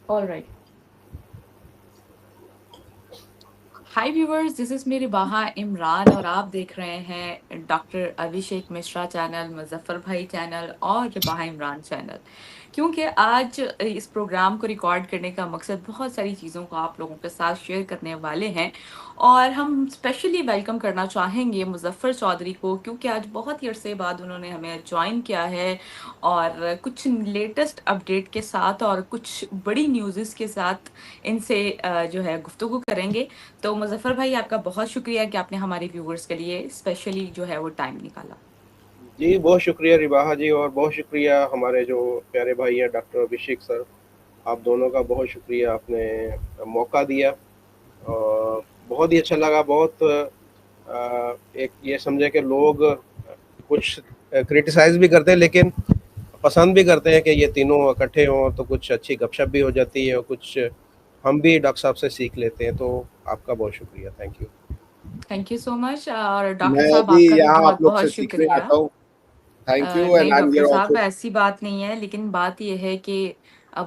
All right. Hi viewers, this is मेरी बाहा इमरान और आप देख रहे हैं डॉक्टर अभिषेक मिश्रा चैनल, मुजफ्फर भाई चैनल और बाहा इमरान चैनल। क्योंकि आज इस प्रोग्राम को रिकॉर्ड करने का मकसद बहुत सारी चीज़ों को आप लोगों के साथ शेयर करने वाले हैं। और हम स्पेशली वेलकम करना चाहेंगे मुजफ्फर चौधरी को, क्योंकि आज बहुत ही अरसे बाद उन्होंने हमें ज्वाइन किया है और कुछ लेटेस्ट अपडेट के साथ और कुछ बड़ी न्यूज़ के साथ इनसे जो है गुफ्तगू करेंगे। तो मुज़फ़्फ़र भाई, आपका बहुत शुक्रिया कि आपने हमारे व्यूअर्स के लिए स्पेशली जो है वो टाइम निकाला। जी, बहुत शुक्रिया रिबाहा जी, और बहुत शुक्रिया हमारे जो प्यारे भाई हैं डॉक्टर अभिषेक सर। आप दोनों का बहुत शुक्रिया, आपने मौका दिया और बहुत ही अच्छा लगा। बहुत एक ये समझे कि लोग कुछ क्रिटिसाइज़ भी करते हैं, लेकिन पसंद भी करते हैं कि ये तीनों इकट्ठे हों, तो कुछ अच्छी गपशप भी हो जाती है और कुछ हम भी डॉक्टर साहब से सीख लेते हैं। तो आपका बहुत शुक्रिया, thank you. Thank you so much. और डॉक्टर मैं साहब, भी आपका भी यहाँ आप लोग बहुत-बहुत से सीखने शुक्रिया। आता हूँ। थैंक यू एंड नहीं आई एम डॉक्टर हियर साहब, आल्सो। ऐसी बात नहीं है, लेकिन बात ये है कि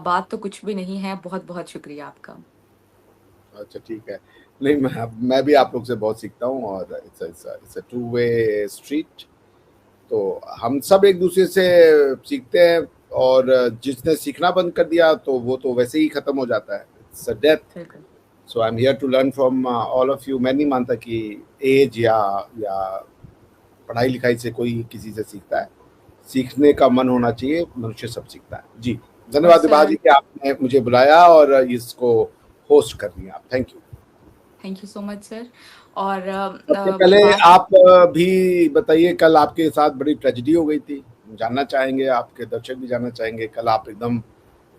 बात तो कुछ भी नहीं है। बहुत-बहुत शुक्रिया आपका। अच्छा ठीक है। नहीं, मैं भी आप लोग से बहुत सीखता हूँ और it's a two way street. तो हम सब एक दूसरे से सीखते हैं और जिसने सीखना बंद कर दिया तो वो तो वैसे ही खत्म हो जाता है। It's a death. बिल्कुल। So I am here to learn from all of you. मैं नहीं मानता कि एज या पढ़ाई लिखाई से कोई किसी से सीखता है। सीखने का मन होना चाहिए, मनुष्य सब सीखता है। जी, और धन्यवाद विभा जी सर, कि आपने मुझे बुलाया और इसको होस्ट कर दिया आप। Thank you. Thank you so much sir. और सबसे पहले बात आप भी बताइए, कल आपके साथ बड़ी ट्रेजेडी हो गई थी। जानना चाहेंगे, आपके दर्शक भी जानना चाहेंगे। कल आप एकदम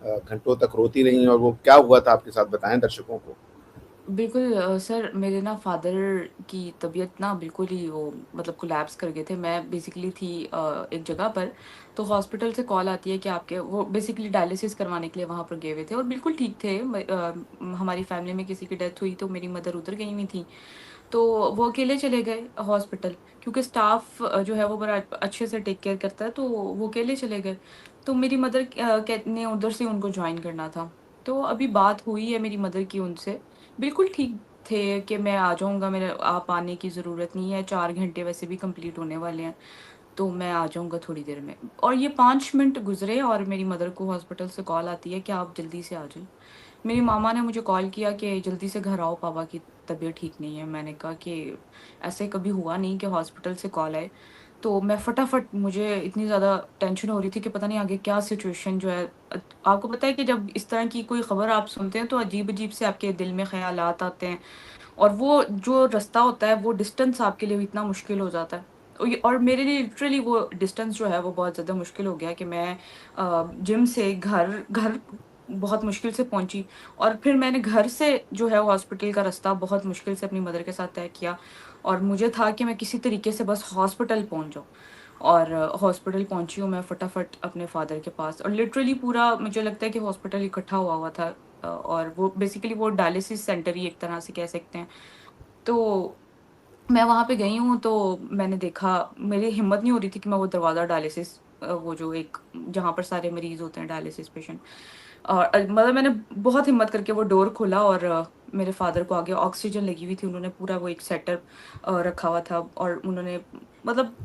घंटों तक रोती रहीं और वो क्या हुआ था आपके साथ, बताएं दर्शकों को। बिल्कुल सर, मेरे ना फादर की तबीयत ना बिल्कुल ही वो मतलब कोलैप्स कर गए थे। मैं बेसिकली थी एक जगह पर, तो हॉस्पिटल से कॉल आती है कि आपके वो बेसिकली डायलिसिस करवाने के लिए वहाँ पर गए हुए थे और बिल्कुल ठीक थे। हमारी फैमिली में किसी की डेथ हुई तो मेरी मदर उधर गई हुई थी, तो वो अकेले चले गए हॉस्पिटल, क्योंकि स्टाफ जो है वो बड़ा अच्छे से टेक केयर करता है, तो वो अकेले चले गए। तो मेरी मदर ने उधर से उनको ज्वाइन करना था। तो अभी बात हुई है मेरी मदर की उनसे, बिल्कुल ठीक थे कि मैं आ जाऊँगा, मेरे आप आने की ज़रूरत नहीं है, 4 घंटे वैसे भी कंप्लीट होने वाले हैं, तो मैं आ जाऊँगा थोड़ी देर में। और ये 5 मिनट गुज़रे और मेरी मदर को हॉस्पिटल से कॉल आती है कि आप जल्दी से आ जाइए। मेरी मामा ने मुझे कॉल किया कि जल्दी से घर आओ, पापा की तबीयत ठीक नहीं है। मैंने कहा कि ऐसे कभी हुआ नहीं कि हॉस्पिटल से कॉल आए। तो मैं फटाफट, मुझे इतनी ज़्यादा टेंशन हो रही थी कि पता नहीं आगे क्या सिचुएशन जो है। आपको पता है कि जब इस तरह की कोई खबर आप सुनते हैं तो अजीब-अजीब से आपके दिल में ख़यालात आते हैं, और वो जो रास्ता होता है, वो डिस्टेंस आपके लिए इतना मुश्किल हो जाता है। और मेरे लिए लिटरली वो डिस्टेंस जो है वो बहुत ज़्यादा मुश्किल हो गया कि मैं जिम से घर घर बहुत मुश्किल से पहुँची, और फिर मैंने घर से जो है हॉस्पिटल का रास्ता बहुत मुश्किल से अपनी मदर के साथ तय किया, और मुझे था कि मैं किसी तरीके से बस हॉस्पिटल पहुँच जाऊँ। और हॉस्पिटल पहुँची हूँ मैं फटाफट अपने फादर के पास, और लिटरली पूरा मुझे लगता है कि हॉस्पिटल इकट्ठा हुआ हुआ था। और वो बेसिकली वो डायलिसिस सेंटर ही एक तरह से कह सकते हैं। तो मैं वहाँ पे गई हूँ, तो मैंने देखा, मेरी हिम्मत नहीं हो रही थी कि मैं वो दरवाज़ा डायलिसिस वो जो एक जहाँ पर सारे मरीज़ होते हैं डायलिसिस पेशेंट, और मतलब मैंने बहुत हिम्मत करके वो डोर खोला, और मेरे फादर को आगे ऑक्सीजन लगी हुई थी। उन्होंने पूरा वो एक सेटअप रखा हुआ था, और उन्होंने मतलब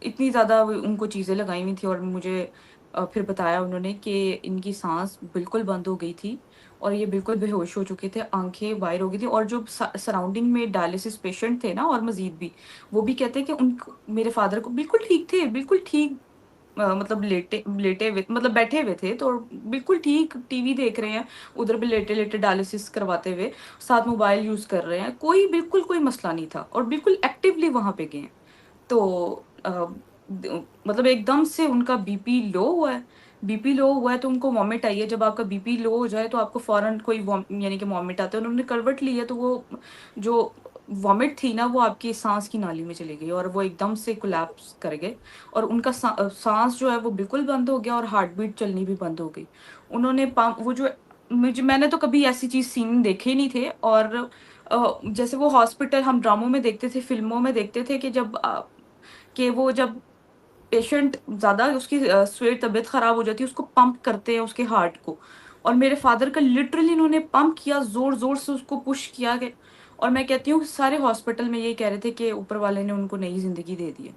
इतनी ज़्यादा उनको चीज़ें लगाई हुई थी, और मुझे फिर बताया उन्होंने कि इनकी साँस बिल्कुल बंद हो गई थी और ये बिल्कुल बेहोश हो चुके थे, आँखें वाइड हो गई थी, और जो सराउंडिंग में डायलिसिस पेशेंट थे ना, और मज़ीद भी, वो भी कहते हैं कि उनको, मेरे फादर को बिल्कुल ठीक थे, बिल्कुल ठीक, मतलब लेटे लेटे हुए, मतलब बैठे हुए थे, तो बिल्कुल ठीक टीवी देख रहे हैं, उधर भी लेटे-लेटे डायलिसिस करवाते हुए, साथ मोबाइल यूज़ कर रहे हैं, कोई बिल्कुल कोई मसला नहीं था, और बिल्कुल एक्टिवली वहाँ पे गए हैं। तो मतलब एकदम से उनका बीपी लो हुआ है। बीपी लो हुआ है तो उनको वॉमिट आई है। जब आपका बीपी लो हो जाए तो आपको फौरन कोई यानी कि वॉमिट आता है। उन्होंने करवट ली है, तो वो जो वॉमिट थी ना, वो आपकी सांस की नाली में चली गई और वो एकदम से कोलैप्स कर गए, और उनका सांस जो है वो बिल्कुल बंद हो गया और हार्ट बीट चलनी भी बंद हो गई। उन्होंने पंप वो जो मुझे मैंने तो कभी ऐसी चीज सीन देखे ही नहीं थे। और जैसे वो हॉस्पिटल हम ड्रामों में देखते थे, फिल्मों में देखते थे कि जब पेशेंट ज़्यादा उसकी तबीयत ख़राब हो जाती है, उसको पंप करते हैं उसके हार्ट को। और मेरे फादर का लिटरली इन्होंने पंप किया, जोर जोर से उसको पुश किया कि, और मैं कहती हूँ सारे हॉस्पिटल में यही कह रहे थे कि ऊपर वाले ने उनको नई जिंदगी दे दी है।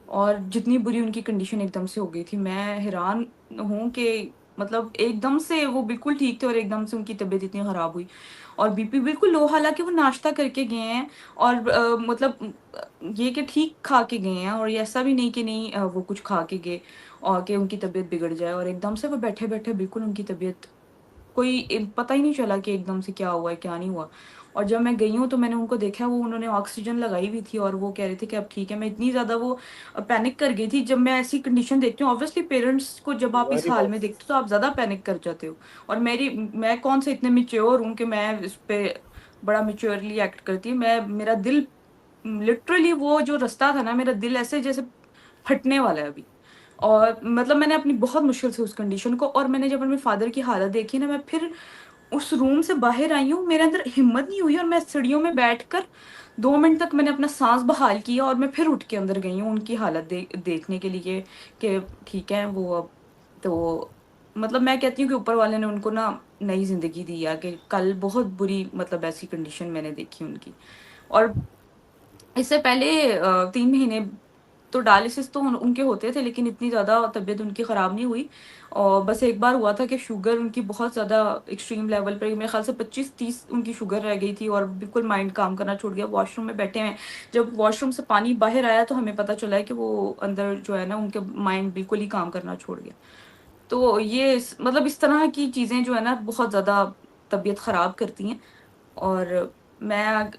और जितनी बुरी उनकी कंडीशन एकदम से हो गई थी, मैं हैरान हूँ कि मतलब एकदम से वो बिल्कुल ठीक थे और एकदम से उनकी तबीयत इतनी खराब हुई। और बीपी बिल्कुल लो, हालांकि वो नाश्ता करके गए हैं और मतलब ये कि ठीक खा के गए हैं, और ये ऐसा भी नहीं कि नहीं वो कुछ खा के गए और कि उनकी तबीयत बिगड़ जाए, और एकदम से वो बैठे बैठे बिल्कुल उनकी तबीयत कोई पता ही नहीं चला कि एकदम से क्या हुआ है क्या नहीं हुआ। और जब मैं गई हूँ तो मैंने उनको देखा, वो उन्होंने ऑक्सीजन लगाई हुई थी और वो कह रहे थे कि अब ठीक है। मैं इतनी ज्यादा वो पैनिक कर गई थी। जब मैं ऐसी कंडीशन देखती हूँ, ऑब्वियसली पेरेंट्स को जब आप इस हमारी हाल बात में देखते हो तो आप ज्यादा पैनिक कर जाते हो। और मैं कौन से इतने मिच्योर हूँ कि मैं इस पे बड़ा मिच्योरली एक्ट करती हूँ। मैं मेरा दिल लिटरली, वो जो रास्ता था ना, मेरा दिल ऐसे जैसे फटने वाला है अभी। और मतलब मैंने अपनी बहुत मुश्किल से उस कंडीशन को, और मैंने जब अपने फादर की हालत देखी ना, मैं फिर उस रूम से बाहर आई हूँ, मेरे अंदर हिम्मत नहीं हुई और मैं सीढ़ियों में बैठकर 2 मिनट तक मैंने अपना सांस बहाल किया और मैं फिर उठ के अंदर गई हूँ उनकी हालत देखने के लिए कि ठीक है वो अब। तो मतलब मैं कहती हूँ कि ऊपर वाले ने उनको ना नई जिंदगी दी है, कि कल बहुत बुरी मतलब ऐसी कंडीशन मैंने देखी उनकी। और इससे पहले 3 महीने तो डायलिसिस तो उनके होते थे, लेकिन इतनी ज़्यादा तबीयत उनकी ख़राब नहीं हुई। और बस एक बार हुआ था कि शुगर उनकी बहुत ज़्यादा एक्सट्रीम लेवल पर, मेरे ख्याल से 25-30 उनकी शुगर रह गई थी और बिल्कुल माइंड काम करना छोड़ गया। वॉशरूम में बैठे हैं, जब वॉशरूम से पानी बाहर आया तो हमें पता चला है कि वो अंदर जो है ना, उनके माइंड बिल्कुल ही काम करना छोड़ गया। तो ये मतलब इस तरह की चीज़ें जो है ना बहुत ज़्यादा तबीयत ख़राब करती हैं। और मैं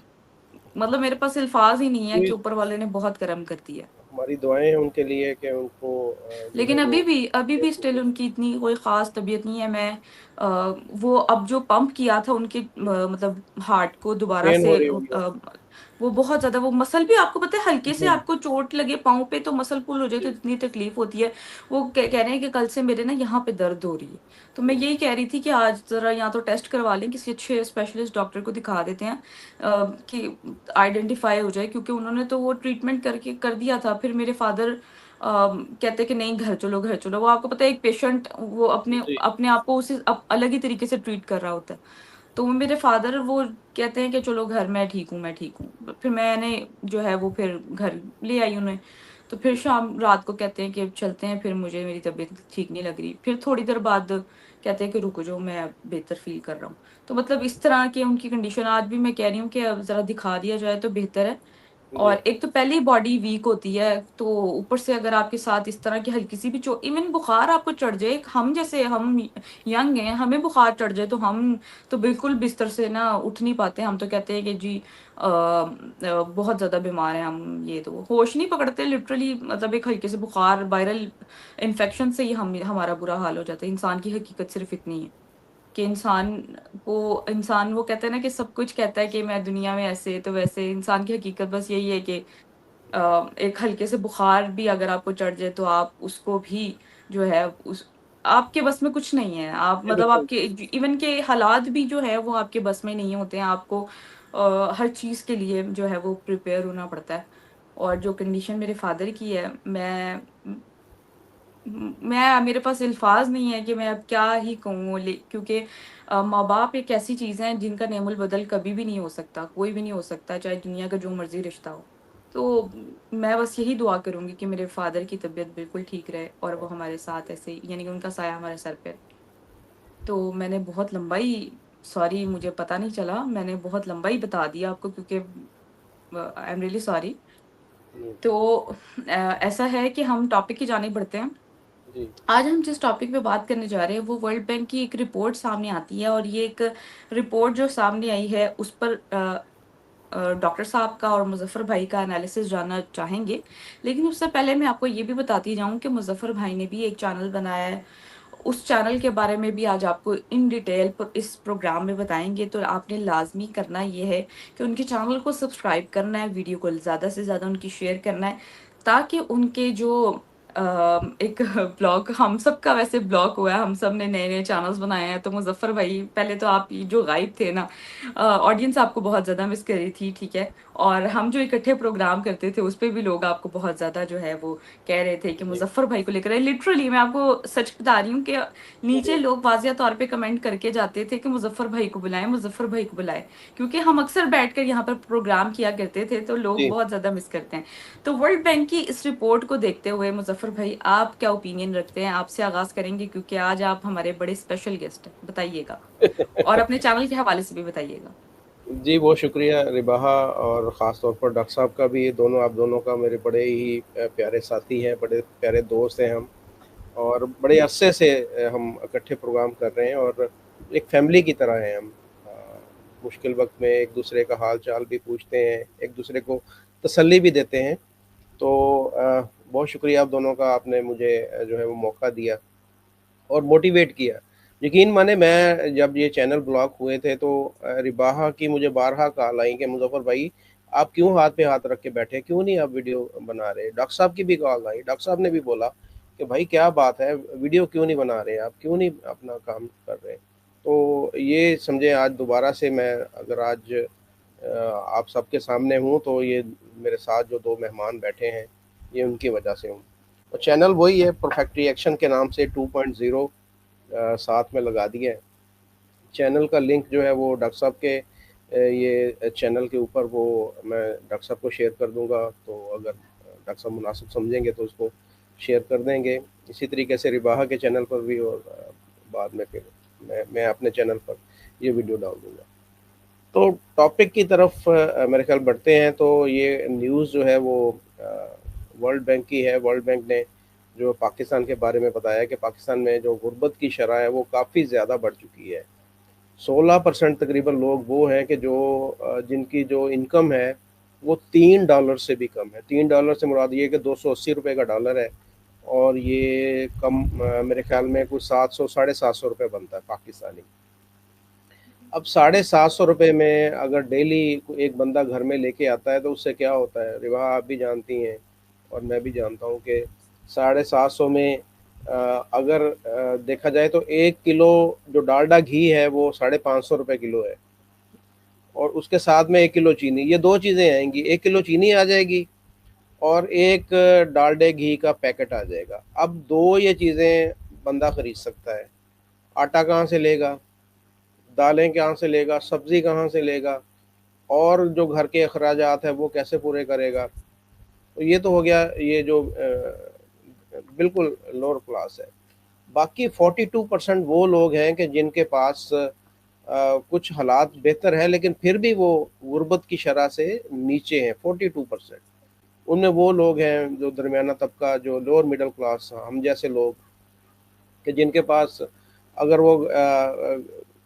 मतलब मेरे पास अल्फाज ही नहीं है ये कि ऊपर वाले ने बहुत करम कर दिया है। हमारी दुआएं हैं उनके लिए कि उनको जो है लेकिन वो अभी भी स्टिल उनकी इतनी कोई खास तबीयत नहीं है। मैं अ, वो अब जो पंप किया था उनके मतलब हार्ट को दोबारा पेन हो से रही होगी। वो बहुत ज्यादा, वो मसल भी आपको पता है, हल्के से जी आपको चोट लगे पाँव पे तो मसल पुल हो जाए तो जी इतनी तकलीफ होती है। वो कह रहे हैं कि कल से मेरे ना यहाँ पे दर्द हो रही है। तो मैं यही कह रही थी कि आज जरा या तो टेस्ट करवा लें, किसी अच्छे स्पेशलिस्ट डॉक्टर को दिखा देते हैं कि आइडेंटिफाई हो जाए, क्योंकि उन्होंने तो वो ट्रीटमेंट करके कर दिया था। फिर मेरे फादर कहते कि नहीं घर चलो घर चलो। वो आपको पता है एक पेशेंट वो अपने जी अपने आप को उसे अलग ही तरीके से ट्रीट कर रहा होता है। तो वो मेरे फादर वो कहते हैं कि चलो घर, मैं ठीक हूँ मैं ठीक हूँ। फिर मैंने जो है वो फिर घर ले आई उन्हें। तो फिर शाम रात को कहते हैं कि अब चलते हैं, फिर मुझे मेरी तबीयत ठीक नहीं लग रही। फिर थोड़ी देर बाद कहते हैं कि रुको जो, मैं बेहतर फील कर रहा हूँ। तो मतलब इस तरह की उनकी कंडीशन आज भी मैं कह रही हूँ कि अब जरा दिखा दिया जाए तो बेहतर है। और जी एक तो पहले ही बॉडी वीक होती है, तो ऊपर से अगर आपके साथ इस तरह की हल्की सी भी इवन बुखार आपको चढ़ जाए, हम जैसे हम यंग हैं, हमें बुखार चढ़ जाए तो हम तो बिल्कुल बिस्तर से ना उठ नहीं पाते। हम तो कहते हैं कि जी बहुत ज्यादा बीमार हैं हम, ये तो होश नहीं पकड़ते लिटरली। मतलब एक हल्के से बुखार वायरल इन्फेक्शन से ही हम हमारा बुरा हाल हो जाता है। इंसान की हकीकत सिर्फ इतनी है कि इंसान वो कहते हैं ना कि सब कुछ कहता है कि मैं दुनिया में ऐसे तो वैसे, इंसान की हकीकत बस यही है कि एक हल्के से बुखार भी अगर आपको चढ़ जाए तो आप उसको भी जो है उस आपके बस में कुछ नहीं है। आप जी मतलब बिल्कुल। आपके इवन के हालात भी जो है वो आपके बस में नहीं होते हैं। आपको हर चीज के लिए जो है वो प्रिपेयर होना पड़ता है। और जो कंडीशन मेरे फादर की है, मैं मेरे पास अल्फाज नहीं है कि मैं अब क्या ही कहूँ। क्योंकि माँ बाप एक ऐसी चीज़ है जिनका नेमुल बदल कभी भी नहीं हो सकता, कोई भी नहीं हो सकता, चाहे दुनिया का जो मर्जी रिश्ता हो। तो मैं बस यही दुआ करूंगी कि मेरे फादर की तबीयत बिल्कुल ठीक रहे और वो हमारे साथ ऐसे यानी कि उनका साया हमारे सर पे रहे। तो मैंने बहुत लंबाई, सॉरी मुझे पता नहीं चला, मैंने बहुत लंबाई बता दिया आपको, क्योंकि आई एम रियली सॉरी। जी तो ऐसा है कि हम टॉपिक की जाने बढ़ते हैं। जी आज हम जिस टॉपिक पे बात करने जा रहे हैं वो वर्ल्ड बैंक की एक रिपोर्ट सामने आती है, और ये एक रिपोर्ट जो सामने आई है उस पर डॉक्टर साहब का और मुजफ्फर भाई का एनालिसिस जानना चाहेंगे। लेकिन उससे पहले मैं आपको ये भी बताती जाऊं कि मुजफ्फर भाई ने भी एक चैनल बनाया है। उस चैनल के बारे में भी आज आपको इन डिटेल पर इस प्रोग्राम में बताएंगे। तो आपने लाजमी करना ये है कि उनके चैनल को सब्सक्राइब करना है, वीडियो को ज़्यादा से ज़्यादा उनकी शेयर करना है, ताकि उनके जो एक ब्लॉग हम सब का वैसे ब्लॉग हुआ है, हम सब ने नए नए चैनल्स बनाए हैं। तो मुजफ्फर भाई पहले तो आप जो गायब थे ना, ऑडियंस आपको बहुत ज़्यादा मिस कर रही थी, ठीक है। और हम जो इकट्ठे प्रोग्राम करते थे उस पे भी लोग आपको बहुत ज़्यादा जो है वो कह रहे थे कि जी। मुज़फ़्फ़र भाई को लेकर आए। लिटरली मैं आपको सच बता रही हूँ कि नीचे हम्म, लोग वाज़िया तौर पे कमेंट करके जाते थे कि मुज़फ़्फ़र भाई को बुलाएं, मुज़फ़्फ़र भाई को बुलाएं, क्योंकि हम अक्सर बैठकर यहाँ पर प्रोग्राम किया करते थे तो लोग जी। बहुत ज़्यादा मिस करते हैं। तो वर्ल्ड बैंक की इस रिपोर्ट को देखते हुए मुज़फ़्फ़र भाई आप क्या ओपिनियन रखते हैं? आपसे आगाज़ करेंगे क्योंकि आज आप हमारे बड़े स्पेशल गेस्ट हैं, बताइएगा और अपने चैनल के हवाले से भी बताइएगा। जी, बहुत शुक्रिया रिबाहा, और ख़ास तौर पर डॉक्टर साहब का भी। दोनों आप दोनों का मेरे बड़े ही प्यारे साथी हैं, बड़े प्यारे दोस्त हैं हम, और बड़े अरसे से हम इकट्ठे प्रोग्राम कर रहे हैं, और एक फैमिली की तरह हैं हम। मुश्किल वक्त में एक दूसरे का हाल चाल भी पूछते हैं, एक दूसरे को तसल्ली भी देते हैं। तो बहुत शुक्रिया आप दोनों का, आपने मुझे जो है वो मौका दिया और मोटिवेट किया। यकीन माने, मैं जब ये चैनल ब्लॉक हुए थे तो रिबाहा की मुझे बारहा कॉल आई कि मुज़फ़्फ़र भाई, आप क्यों हाथ पे हाथ रख के बैठे, क्यों नहीं आप वीडियो बना रहे। डॉक्टर साहब की भी कॉल आई, डॉक्टर साहब ने भी बोला कि भाई क्या बात है, वीडियो क्यों नहीं बना रहे, आप क्यों नहीं अपना काम कर रहे। तो ये समझे, आज दोबारा से मैं अगर आज आप सबके सामने हूँ तो ये मेरे साथ जो दो मेहमान बैठे हैं, ये उनकी वजह से हूँ। और चैनल वही है, परफेक्ट रिएक्शन के नाम से 2.0 साथ में लगा दिया है। चैनल का लिंक जो है वो डॉक्टर साहब के ये चैनल के ऊपर वो मैं डॉक्टर साहब को शेयर कर दूंगा, तो अगर डॉक्टर साहब मुनासिब समझेंगे तो उसको शेयर कर देंगे। इसी तरीके से रिबाहा के चैनल पर भी, और बाद में फिर मैं अपने चैनल पर ये वीडियो डाल दूंगा। तो टॉपिक की तरफ मेरे ख्याल बढ़ते हैं। तो ये न्यूज़ जो है वो वर्ल्ड बैंक की है। वर्ल्ड बैंक ने जो पाकिस्तान के बारे में बताया कि पाकिस्तान में जो गुर्बत की शरह है वो काफ़ी ज़्यादा बढ़ चुकी है। 16% तकरीबन लोग वो हैं कि जो जिनकी जो इनकम है वो $3 से भी कम है। $3 से मुराद ये है कि 280 रुपये का डॉलर है, और ये कम मेरे ख्याल में कुछ 700 साढ़े 700 रुपये बनता है पाकिस्तानी। अब 750 रुपये में अगर डेली एक बंदा घर में लेके आता है तो उससे क्या होता है, रिवा आप भी जानती हैं और मैं भी जानता हूँ कि 750 में अगर देखा जाए तो 1 किलो जो डालडा घी है वो 550 रुपये किलो है, और उसके साथ में 1 किलो चीनी, ये दो चीज़ें आएंगी। 1 किलो चीनी आ जाएगी और एक डालडे घी का पैकेट आ जाएगा। अब दो ये चीज़ें बंदा खरीद सकता है, आटा कहाँ से लेगा, दालें कहाँ से लेगा, सब्ज़ी कहाँ से लेगा, और जो घर के अखराजात है वो कैसे पूरे करेगा। तो ये तो हो गया ये जो बिल्कुल लोअर क्लास है। बाकी 42% वो लोग हैं कि जिनके पास कुछ हालात बेहतर है लेकिन फिर भी वो गुर्बत की शरह से नीचे हैं। 42% उनमें वो लोग हैं जो दरमियाना तबका, जो लोअर मिडिल क्लास, हम जैसे लोग, कि जिनके पास अगर वो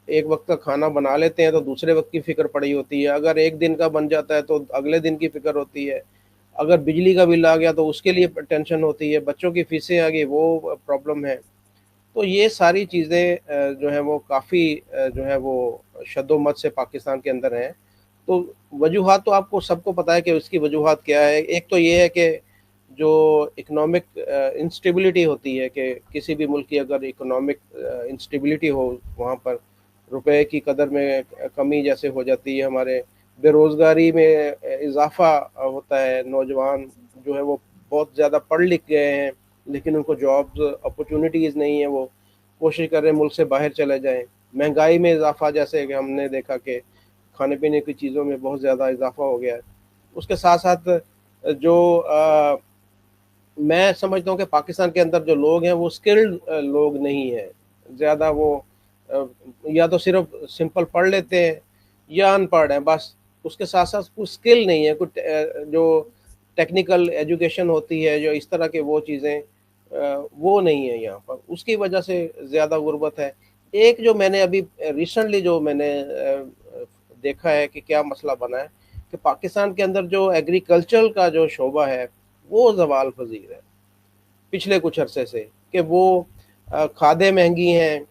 एक वक्त का खाना बना लेते हैं तो दूसरे वक्त की फ़िक्र पड़ी होती है, अगर एक दिन का बन जाता है तो अगले दिन की फ़िक्र होती है, अगर बिजली का बिल आ गया तो उसके लिए टेंशन होती है, बच्चों की फ़ीसें आ गई वो प्रॉब्लम है। तो ये सारी चीज़ें जो हैं वो काफ़ी जो है वो शद्दोमत से पाकिस्तान के अंदर हैं। तो वजूहात तो आपको सबको पता है कि उसकी वजूहात क्या है। एक तो ये है कि जो इकोनॉमिक इंस्टेबिलिटी होती है, कि किसी भी मुल्क की अगर इकोनॉमिक इंस्टेबिलिटी हो, वहाँ पर रुपए की कदर में कमी जैसे हो जाती है, हमारे बेरोज़गारी में इजाफ़ा होता है, नौजवान जो है वो बहुत ज़्यादा पढ़ लिख गए हैं लेकिन उनको जॉब्स अपॉर्चुनिटीज़ नहीं है, वो कोशिश कर रहे हैं मुल्क से बाहर चले जाएँ। महंगाई में इजाफ़ा, जैसे कि हमने देखा कि खाने पीने की चीज़ों में बहुत ज़्यादा इजाफ़ा हो गया है। उसके साथ-साथ जो मैं समझता हूँ कि पाकिस्तान के अंदर जो लोग हैं वो स्किल्ड लोग नहीं हैं। ज़्यादा वो अ, या तो सिर्फ़ सिंपल पढ़ लेते हैं या अनपढ़ हैं बस। उसके साथ-साथ कुछ स्किल नहीं है, कुछ जो टेक्निकल एजुकेशन होती है, जो इस तरह के वो चीज़ें वो नहीं है यहाँ पर। उसकी वजह से ज़्यादा गुर्बत है। एक जो मैंने अभी रिसेंटली जो मैंने देखा है कि क्या मसला बना है, कि पाकिस्तान के अंदर जो एग्रीकल्चर का जो शोबा है वो ज़वाल पज़ीर है पिछले कुछ अरसे से, कि वो खादें महँगी हैं,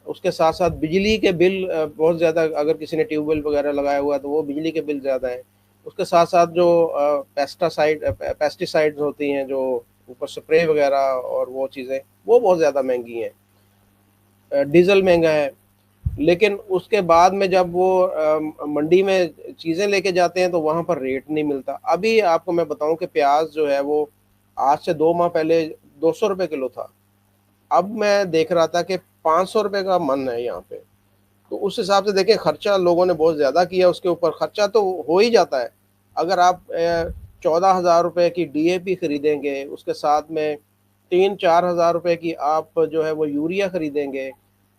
उसके साथ-साथ बिजली के बिल बहुत ज़्यादा, अगर किसी ने ट्यूबवेल वगैरह लगाया हुआ है तो वो बिजली के बिल ज़्यादा हैं। उसके साथ-साथ जो पेस्टिसाइड्स होती हैं, जो ऊपर स्प्रे वगैरह और वो चीज़ें, वो बहुत ज़्यादा महँगी हैं। डीज़ल महँगा है। लेकिन उसके बाद में जब वो मंडी में चीज़ें लेके जाते हैं तो वहाँ पर रेट नहीं मिलता। अभी आपको मैं बताऊँ कि प्याज जो है वो आज से 2 माह पहले 200 रुपए किलो था। अब मैं देख रहा था कि 500 रुपए का मन है यहाँ पे। तो उस हिसाब से देखें, खर्चा लोगों ने बहुत ज़्यादा किया, उसके ऊपर खर्चा तो हो ही जाता है। अगर आप 14,000 रुपए की डीएपी खरीदेंगे, उसके साथ में 3-4 हज़ार रुपए की आप जो है वो यूरिया खरीदेंगे,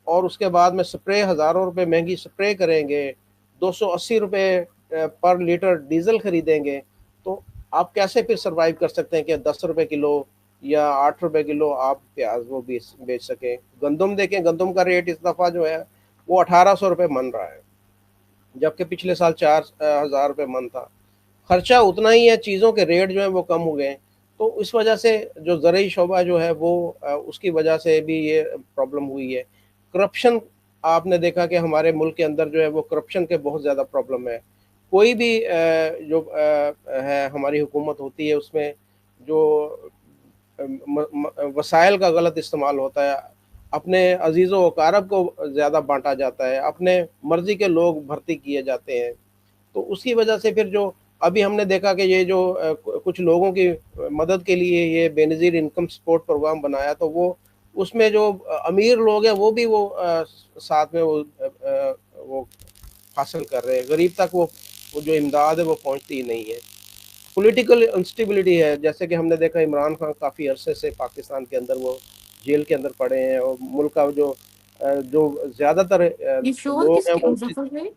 और उसके बाद में स्प्रे हज़ारों रुपए महंगी स्प्रे करेंगे, 280 रुपए पर लीटर डीजल खरीदेंगे, तो आप कैसे फिर सरवाइव कर सकते हैं कि 10 रुपए किलो या 8 रुपए किलो आप प्याज वो बेच बेच सकें। गंदम देखें, गंदम का रेट इस दफ़ा जो है वो 1800 रुपये मन रहा है, जबकि पिछले साल 4,000 रुपये मन था। खर्चा उतना ही है, चीज़ों के रेट जो है वो कम हो गए हैं। तो इस वजह से जो ज़रूरी शोबा जो है वो उसकी वजह से भी ये प्रॉब्लम हुई है। करप्शन, आपने देखा कि हमारे मुल्क के अंदर जो है वो करप्शन के बहुत ज़्यादा प्रॉब्लम है। कोई भी जो है हमारी हुकूमत होती है, उसमें जो वसाइल का गलत इस्तेमाल होता है, अपने अजीज़ों अकारब को ज़्यादा बांटा जाता है, अपने मर्ज़ी के लोग भर्ती किए जाते हैं। तो उसकी वजह से फिर जो अभी हमने देखा कि ये जो कुछ लोगों की मदद के लिए ये बेनज़ीर इनकम सपोर्ट प्रोग्राम बनाया, तो वो उसमें जो अमीर लोग हैं वो भी वो साथ में वो हासिल कर रहे हैं, गरीब तक वो जो इमदाद है वो पहुंचती ही नहीं है। पॉलिटिकल इंस्टेबिलिटी है, जैसे कि हमने देखा इमरान खान काफ़ी अरसे से पाकिस्तान के अंदर वो जेल के अंदर पड़े हैं, और मुल्क का जो ज़्यादातर ये शोर लोग हैं किसके वो मुज़फ़्फ़र भाई?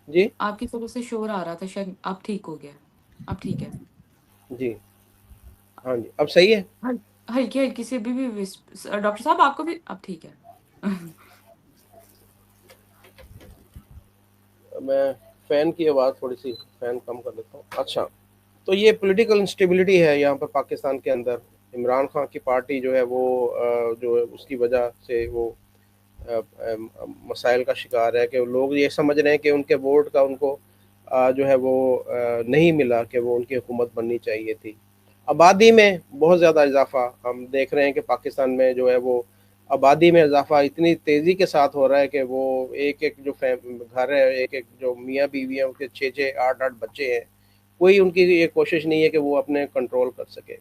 जी आपकी तरफ से शोर आ रहा था, शायद अब ठीक हो गया। अब ठीक है। जी हाँ जी, अब सही है। हल हल्की-हल्की सी अभी भी डॉक्टर साहब आपको भी अब ठीक है। मैं फ़ैन की आवाज़ थोड़ी सी फ़ैन कम कर देता हूँ। अच्छा, तो ये पॉलिटिकल इंस्टेबिलिटी है यहाँ पर पाकिस्तान के अंदर। इमरान खान की पार्टी जो है वो जो है उसकी वजह से वो मसाइल का शिकार है कि लोग ये समझ रहे हैं कि उनके वोट का उनको जो है वो नहीं मिला, कि वो उनकी हुकूमत बननी चाहिए थी। आबादी में बहुत ज़्यादा इजाफा हम देख रहे हैं कि पाकिस्तान में जो है वो आबादी में इजाफा इतनी तेज़ी के साथ हो रहा है कि वो एक एक जो घर है, एक एक जो मियाँ बीवी हैं, उनके 6-6 8-8 बच्चे हैं, कोई उनकी ये कोशिश नहीं है कि वो अपने कंट्रोल कर सके।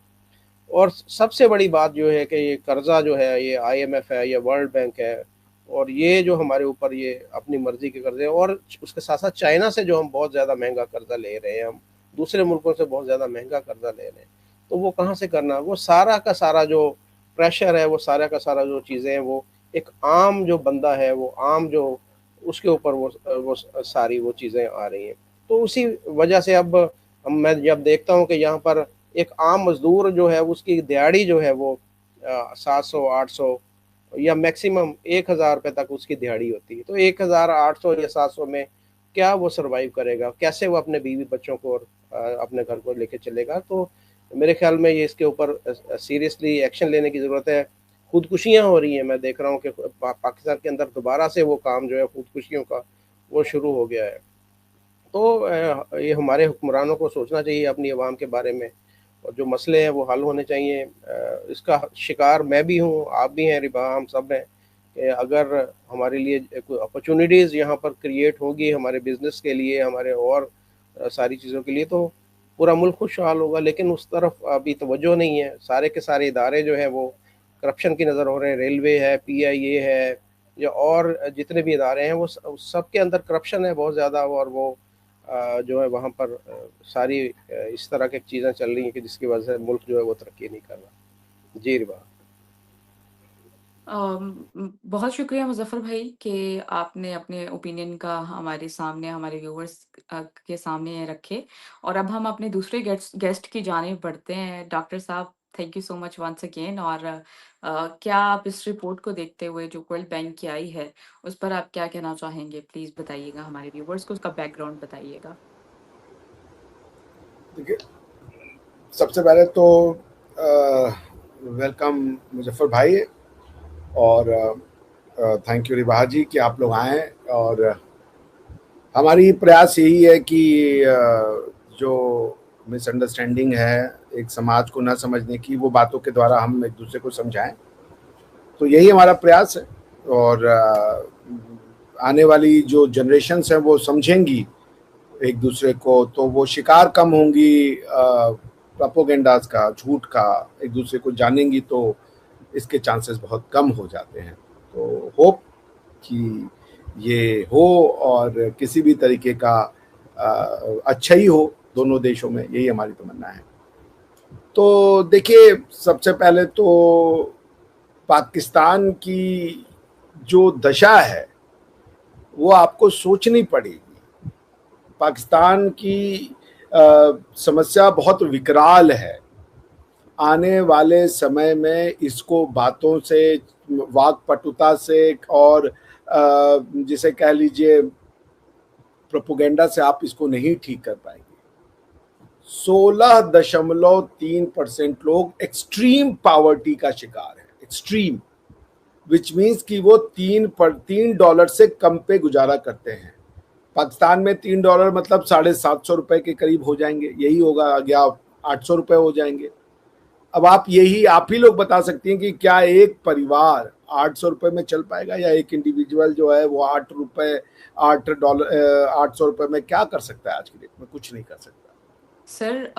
और सबसे बड़ी बात जो है कि ये कर्जा जो है, ये आईएमएफ है या वर्ल्ड बैंक है, और ये जो हमारे ऊपर ये अपनी मर्जी के कर्जे, और उसके साथ साथ चाइना से जो हम बहुत ज़्यादा महंगा कर्जा ले रहे हैं, हम दूसरे मुल्कों से बहुत ज़्यादा महंगा कर्जा ले रहे हैं, तो वो कहाँ से करना, वो सारा का सारा जो प्रेशर है, वो सारा का सारा जो चीज़ें हैं, वो एक आम जो बंदा है, वो आम जो उसके ऊपर वो सारी वो चीज़ें आ रही हैं। तो उसी वजह से अब मैं जब देखता हूँ कि यहाँ पर एक आम मजदूर जो है उसकी दिहाड़ी जो है वो 700-800 या मैक्सिमम 1,000 रुपये तक उसकी दिहाड़ी होती है। तो 1,800 या 700 में क्या वो सरवाइव करेगा, कैसे वो अपने बीवी बच्चों को और अपने घर को लेके चलेगा। तो मेरे ख्याल में ये इसके ऊपर सीरियसली एक्शन लेने की ज़रूरत है। खुदकुशियाँ हो रही हैं, मैं देख रहा हूँ कि पाकिस्तान के अंदर दोबारा से वो काम जो है खुदकुशियों का वो शुरू हो गया है। तो ये हमारे हुक्मरानों को सोचना चाहिए अपनी आवाम के बारे में, और जो मसले हैं वो हल होने चाहिए। इसका शिकार मैं भी हूँ, आप भी हैं रिबा, हम सब हैं, कि अगर हमारे लिए कोई अपॉर्चुनिटीज़ यहाँ पर क्रिएट होगी हमारे बिज़नेस के लिए, हमारे और सारी चीज़ों के लिए, तो पूरा मुल्क खुशहाल होगा। लेकिन उस तरफ अभी तवज्जो नहीं है। सारे के सारे इदारे जो हैं वो करप्शन की नज़र हो रहे हैं। रेलवे है, पीआईए है, या और जितने भी इदारे हैं वो सब के अंदर करप्शन है बहुत ज़्यादा, और वो जो है वहाँ पर सारी इस तरह की चीज़ें चल रही हैं कि जिसकी वजह से मुल्क जो है वो तरक्की नहीं कर रहा। जी रिबा। बहुत शुक्रिया मुज़फ़्फ़र भाई कि आपने अपने ओपिनियन का हमारे सामने, हमारे व्यूअर्स के सामने रखे। और अब हम अपने दूसरे गेस्ट की जानिब बढ़ते हैं। डॉक्टर साहब, thank you so much once again. और क्या आप इस रिपोर्ट को देखते हुए जो वर्ल्ड बैंक की आई है, उस पर आप क्या कहना चाहेंगे? प्लीज़ बताइएगा हमारे व्यूअर्स को, उसका बैकग्राउंड बताइएगा। देखिए, सबसे पहले तो वेलकम मुजफ्फर भाई, और थैंक यू रिबा जी कि आप लोग आए। और हमारी प्रयास यही है कि जो मिसअंडरस्टैंडिंग है एक समाज को न समझने की, वो बातों के द्वारा हम एक दूसरे को समझाएं। तो यही हमारा प्रयास है। और आने वाली जो जनरेशन्स हैं वो समझेंगी एक दूसरे को, तो वो शिकार कम होंगी प्रोपोगेंडास का, झूठ का, एक दूसरे को जानेंगी, तो इसके चांसेस बहुत कम हो जाते हैं। तो होप कि ये हो और किसी भी तरीके का अच्छा ही हो दोनों देशों में, यही हमारी तमन्ना है। तो देखिए, सबसे पहले तो पाकिस्तान की जो दशा है वो आपको सोचनी पड़ेगी। पाकिस्तान की समस्या बहुत विकराल है। आने वाले समय में इसको बातों से, वाक्पटुता से और जिसे कह लीजिए प्रोपोगेंडा से आप इसको नहीं ठीक कर पाएंगे। 16.3% लोग एक्सट्रीम पॉवर्टी का शिकार है। एक्सट्रीम विच मीन्स कि वो $3 से कम पे गुजारा करते हैं। पाकिस्तान में $3 मतलब $750 के करीब हो जाएंगे, यही होगा, या $800 हो जाएंगे। अब आप ही लोग बता सकती हैं कि क्या एक परिवार $800 में चल पाएगा, या एक इंडिविजुअल जो है वो $800 में क्या कर सकता है? आज की डेट में कुछ नहीं कर सकता। सर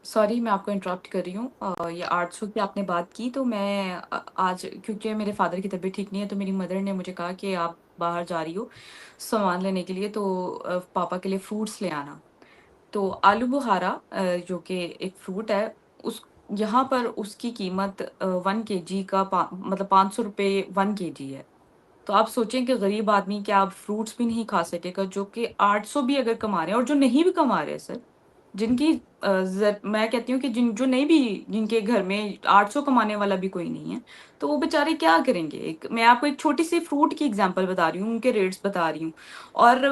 सॉरी मैं आपको इंटरप्ट कर रही हूँ। ये 800 की आपने बात की, तो मैं आज क्योंकि मेरे फादर की तबीयत ठीक नहीं है, तो मेरी मदर ने मुझे कहा कि आप बाहर जा रही हो सामान लेने के लिए, तो पापा के लिए फ्रूट्स ले आना। तो आलू बुखारा जो कि एक फ्रूट है, उस यहाँ पर उसकी कीमत 1 kg का मतलब ₹500 1 kg है। तो आप सोचें कि गरीब आदमी क्या अब फ्रूट्स भी नहीं खा सकेगा, जो कि 800 भी अगर कमा रहे हैं, और जो नहीं भी कमा रहे हैं सर, जिनकी मैं कहती हूँ कि जो नहीं भी, जिनके घर में 800 कमाने वाला भी कोई नहीं है, तो वो बेचारे क्या करेंगे। मैं आपको एक छोटी सी फ्रूट की एग्जांपल बता रही हूँ, उनके रेट्स बता रही हूँ। और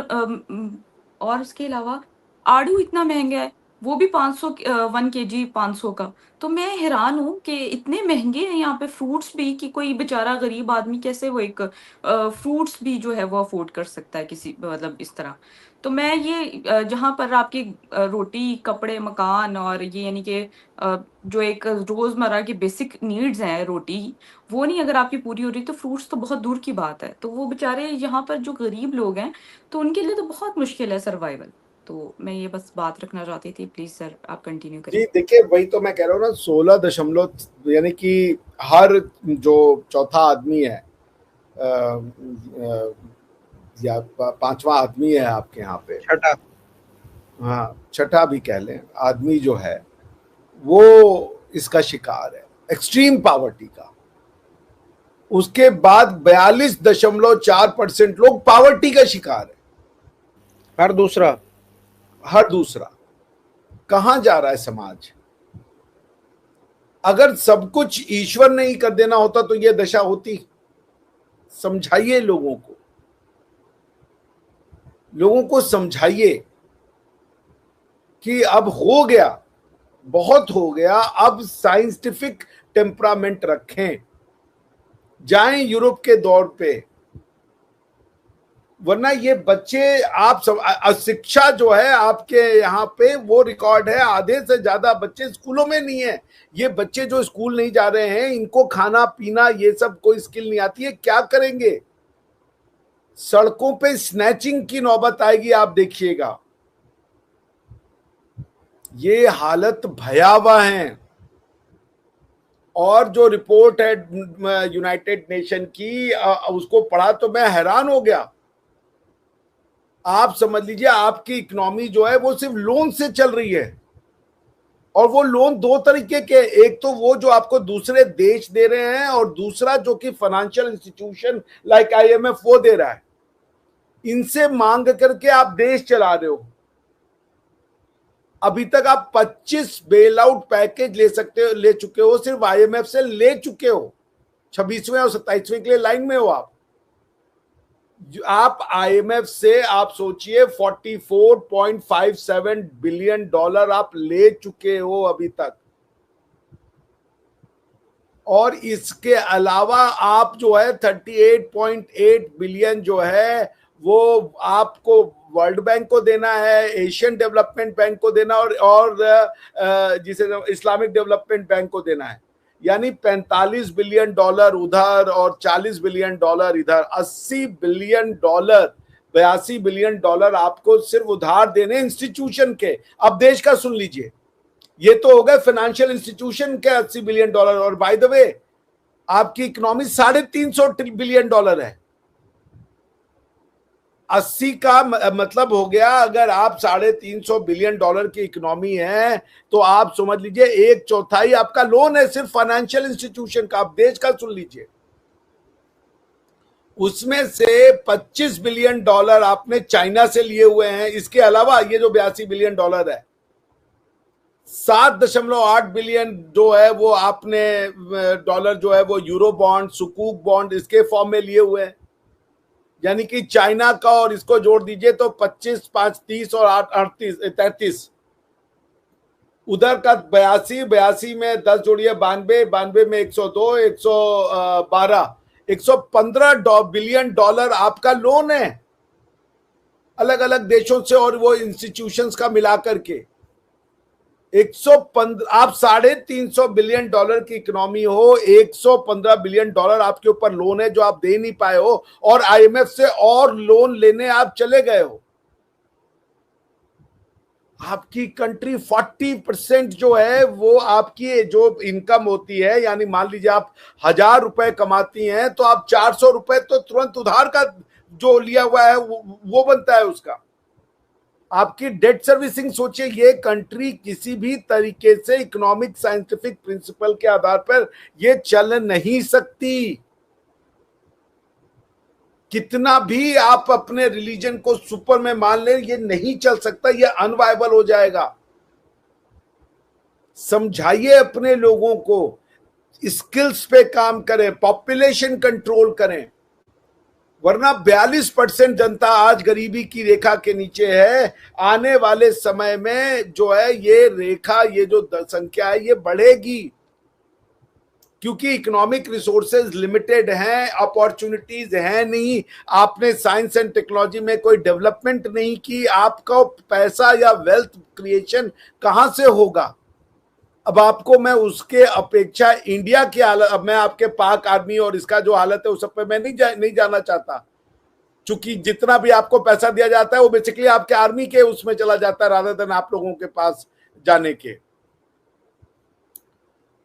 और उसके अलावा आड़ू इतना महंगा है, वो भी 500 1 kg 500 का। तो मैं हैरान हूँ कि इतने महंगे हैं यहाँ पे फ्रूट्स भी, कि कोई बेचारा गरीब आदमी कैसे वो एक फ्रूट्स भी जो है वो अफोर्ड कर सकता है किसी मतलब इस तरह। तो मैं ये जहाँ पर आपकी रोटी, कपड़े, मकान और ये यानी कि जो एक रोजमर्रा की बेसिक नीड्स हैं, रोटी, वो नहीं अगर आपकी पूरी हो रही, तो फ्रूट्स तो बहुत दूर की बात है। तो वो बेचारे यहाँ पर जो गरीब लोग हैं, तो उनके लिए तो बहुत मुश्किल है सर्वाइवल। तो मैं ये बस बात रखना चाहती थी। प्लीज सर आप कंटिन्यू जी करें। देखिए, वही तो मैं कह रहा हूँ ना, 16 यानी कि हर जो चौथा आदमी है या पांचवा आदमी है आपके यहाँ पे, छठा, हाँ छठा भी कह लें, आदमी जो है वो इसका शिकार है, एक्सट्रीम पॉवर्टी का। उसके बाद 42.4% लोग पॉवर्टी का शिकार है। हर दूसरा। हर दूसरा। कहां जा रहा है समाज? अगर सब कुछ ईश्वर ने ही कर देना होता तो यह दशा होती? समझाइए लोगों को, लोगों को समझाइए कि अब हो गया, बहुत हो गया, अब साइंटिफिक टेम्परामेंट रखें, जाएं यूरोप के दौर पे। वरना ये बच्चे, आप सब शिक्षा जो है आपके यहाँ पे वो रिकॉर्ड है, आधे से ज्यादा बच्चे स्कूलों में नहीं है। ये बच्चे जो स्कूल नहीं जा रहे हैं, इनको खाना पीना ये सब कोई स्किल नहीं आती है, क्या करेंगे? सड़कों पे स्नैचिंग की नौबत आएगी, आप देखिएगा। ये हालत भयावह है। और जो रिपोर्ट है यूनाइटेड नेशन की, उसको पढ़ा तो मैं हैरान हो गया। आप समझ लीजिए, आपकी इकोनॉमी जो है वो सिर्फ लोन से चल रही है, और वो लोन दो तरीके के, एक तो वो जो आपको दूसरे देश दे रहे हैं, और दूसरा जो कि फाइनेंशियल इंस्टीट्यूशन लाइक IMF वो दे रहा है। इनसे मांग करके आप देश चला रहे हो। अभी तक आप 25 बेल आउट पैकेज ले चुके हो, सिर्फ IMF से ले चुके हो। 26वें और 27वें के लिए लाइन में हो आप IMF से। आप सोचिए, $44.57 बिलियन आप ले चुके हो अभी तक। और इसके अलावा आप जो है 38.8 बिलियन जो है वो आपको वर्ल्ड बैंक को देना है, एशियन डेवलपमेंट बैंक को देना, और जिसे इस्लामिक डेवलपमेंट बैंक को देना है। यानी 45 बिलियन डॉलर उधर और 40 बिलियन डॉलर इधर, 80 बिलियन डॉलर, 82 बिलियन डॉलर आपको सिर्फ उधार देने इंस्टीट्यूशन के। अब देश का सुन लीजिए, ये तो हो गए फाइनेंशियल इंस्टीट्यूशन के 80 बिलियन डॉलर, और बाय द वे आपकी इकोनॉमी 350 बिलियन डॉलर है। 80 का मतलब हो गया, अगर आप 350 बिलियन डॉलर की इकोनॉमी है तो आप समझ लीजिए 1/4 आपका लोन है सिर्फ फाइनेंशियल इंस्टीट्यूशन का। आप देश का सुन लीजिए, उसमें से 25 बिलियन डॉलर आपने चाइना से लिए हुए हैं। इसके अलावा ये जो 82 बिलियन डॉलर है, 7.8 बिलियन जो है वो आपने डॉलर जो है वो यूरो बॉन्ड, सुकूक बॉन्ड, इसके फॉर्म में लिए हुए हैं। यानी कि चाइना का और इसको जोड़ दीजिए तो 25, 5, 30 और 8, 38, 33, उधर का 82 में 10 जोड़िए 92, 92 में 102, 112, 115 बिलियन डॉलर आपका लोन है अलग अलग देशों से और वो इंस्टीट्यूशंस का मिलाकर के। 115, आप 350 बिलियन डॉलर की इकोनॉमी हो, 115 बिलियन डॉलर आपके ऊपर लोन है जो आप दे नहीं पाए हो, और आईएमएफ से और लोन लेने आप चले गए हो। आपकी कंट्री 40% जो है वो आपकी जो इनकम होती है, यानी मान लीजिए आप 1000 रुपए कमाती हैं तो आप 400 रुपए तो तुरंत उधार का जो लिया हुआ है वो बनता है उसका। आपकी डेट सर्विसिंग सोचिए, ये कंट्री किसी भी तरीके से इकोनॉमिक साइंटिफिक प्रिंसिपल के आधार पर ये चल नहीं सकती। कितना भी आप अपने रिलीजन को सुपर में मान लें, ये नहीं चल सकता, ये अनवायबल हो जाएगा। समझाइए अपने लोगों को, स्किल्स पे काम करें, पॉपुलेशन कंट्रोल करें, वरना 42% जनता आज गरीबी की रेखा के नीचे है। आने वाले समय में जो है ये रेखा, ये जो संख्या है ये बढ़ेगी, क्योंकि इकोनॉमिक रिसोर्सेज लिमिटेड हैं, अपॉर्चुनिटीज हैं नहीं, आपने साइंस एंड टेक्नोलॉजी में कोई डेवलपमेंट नहीं की, आपका पैसा या वेल्थ क्रिएशन कहां से होगा। अब आपको मैं उसके अपेक्षा इंडिया की हालत, अब मैं आपके पाक आर्मी और इसका जो हालत है उस सब पे मैं नहीं जाना चाहता, क्योंकि जितना भी आपको पैसा दिया जाता है वो बेसिकली आपके आर्मी के उसमें चला जाता है रादर देन आप लोगों के पास जाने के।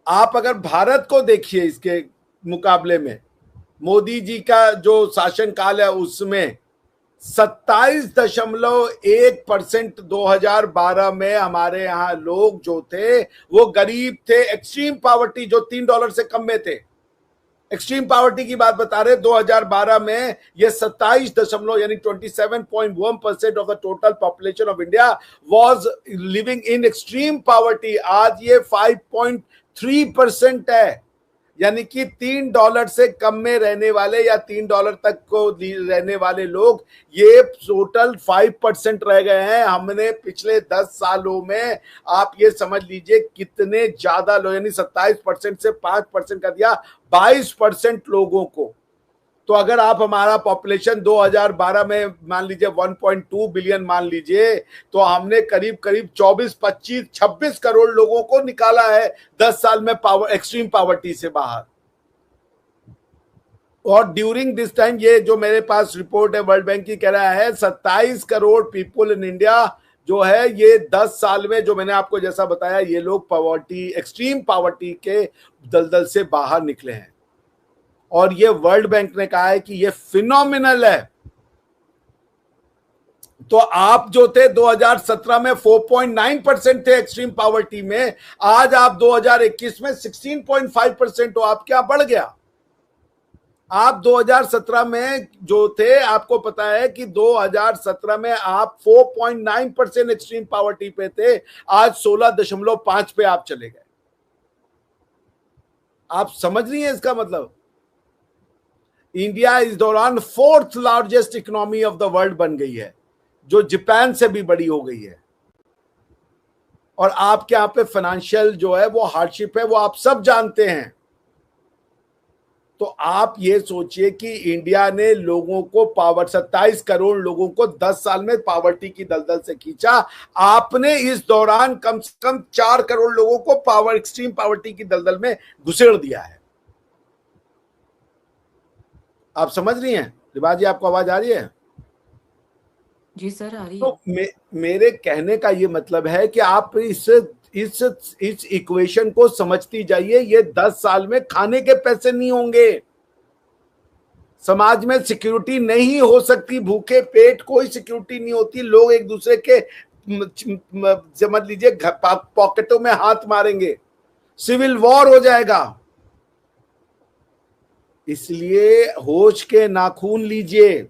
आप अगर भारत को देखिए, इसके मुकाबले में मोदी जी का जो शासन काल है उसमें 27.1% 2012 में हमारे यहाँ लोग जो थे वो गरीब थे, एक्सट्रीम पॉवर्टी जो $3 से कम में थे। एक्सट्रीम पॉवर्टी की बात बता रहे, 2012 में ये 27 यानी 27.1% of the total population of India was living in extreme poverty. आज ये 5.3% है, यानी कि $3 से कम में रहने वाले या $3 तक को रहने वाले लोग ये टोटल 5% रह गए हैं। हमने पिछले 10 सालों में आप ये समझ लीजिए कितने ज्यादा लोग, यानी 27% से 5% का दिया 22% लोगों को। तो अगर आप हमारा पॉपुलेशन 2012 में मान लीजिए 1.2 बिलियन मान लीजिए, तो हमने करीब करीब 24, 25, 26 करोड़ लोगों को निकाला है 10 साल में एक्सट्रीम पॉवर्टी से बाहर। और ड्यूरिंग दिस टाइम, ये जो मेरे पास रिपोर्ट है वर्ल्ड बैंक की, कह रहा है 27 करोड़ पीपुल इन इंडिया जो है ये 10 साल में, जो मैंने आपको जैसा बताया, ये लोग पॉवर्टी, एक्सट्रीम पॉवर्टी के दलदल से बाहर निकले हैं। और ये वर्ल्ड बैंक ने कहा है कि ये फिनोमिनल है। तो आप जो थे 2017 में 4.9% थे एक्सट्रीम पॉवर्टी में, आज आप 2021 में 16.5% हो। आप क्या बढ़ गया? आप 2017 में जो थे, आपको पता है कि 2017 में आप 4.9% एक्सट्रीम पॉवर्टी पे थे, आज 16.5 पे आप चले गए। आप समझ रही हैं इसका मतलब? इंडिया इस दौरान 4th largest economy of the world बन गई है, जो जापान से भी बड़ी हो गई है। और आपके यहाँ पे फाइनेंशियल जो है वो हार्डशिप है, वो आप सब जानते हैं। तो आप ये सोचिए कि इंडिया ने लोगों को 27 करोड़ लोगों को 10 साल में पावर्टी की दलदल से खींचा। आपने इस दौरान कम से कम 4 करोड़ लोगों को एक्सट्रीम पावर्टी की दलदल में घुसेड़ दिया है। आप समझ रही हैं रिवा जी? आपको आवाज आ रही है? जी सर, आ रही है। तो मेरे कहने का ये मतलब है कि आप इस इक्वेशन को समझती जाइए। ये 10 साल में खाने के पैसे नहीं होंगे, समाज में सिक्योरिटी नहीं हो सकती, भूखे पेट कोई सिक्योरिटी नहीं होती, लोग एक दूसरे के समझ लीजिए पॉकेटों में हाथ मारेंगे, सिविल वॉर हो जाएगा। इसलिए होश के नाखून लीजिए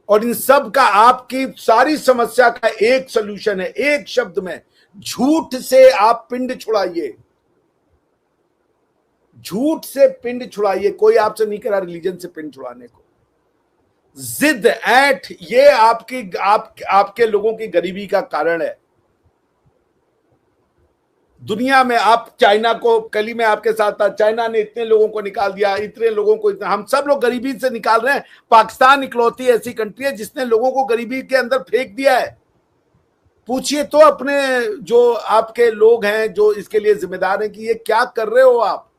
और इन सब का आपकी सारी समस्या का एक सलूशन है, एक शब्द में, झूठ से आप पिंड छुड़ाइए। झूठ से पिंड छुड़ाइए। कोई आपसे नहीं करा रिलीजन से पिंड छुड़ाने को। जिद ऐठ ये आपके लोगों की गरीबी का कारण है। दुनिया में आप चाइना को, कल ही मैं आपके साथ था, चाइना ने इतने लोगों को निकाल दिया, इतने लोगों को, हम सब लोग गरीबी से निकाल रहे हैं। पाकिस्तान इकलौती ऐसी कंट्री है जिसने लोगों को गरीबी के अंदर फेंक दिया है। पूछिए तो अपने जो आपके लोग हैं जो इसके लिए जिम्मेदार हैं कि ये क्या कर रहे हो आप।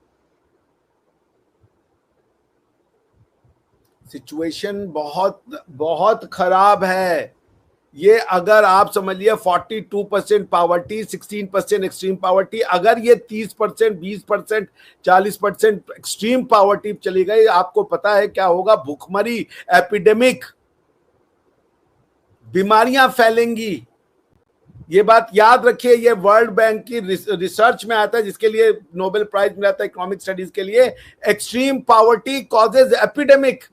सिचुएशन बहुत बहुत खराब है। ये अगर आप समझ लिया 42% पावर्टी, 16% एक्सट्रीम पावर्टी, अगर ये 30%, 20%, 40% एक्सट्रीम पावर्टी चली गई, आपको पता है क्या होगा? भूखमरी, एपिडेमिक, बीमारियां फैलेंगी। ये बात याद रखिए। ये वर्ल्ड बैंक की रिसर्च में आता है, जिसके लिए नोबेल प्राइज मिला था इकोनॉमिक स्टडीज के लिए। Extreme poverty causes epidemic.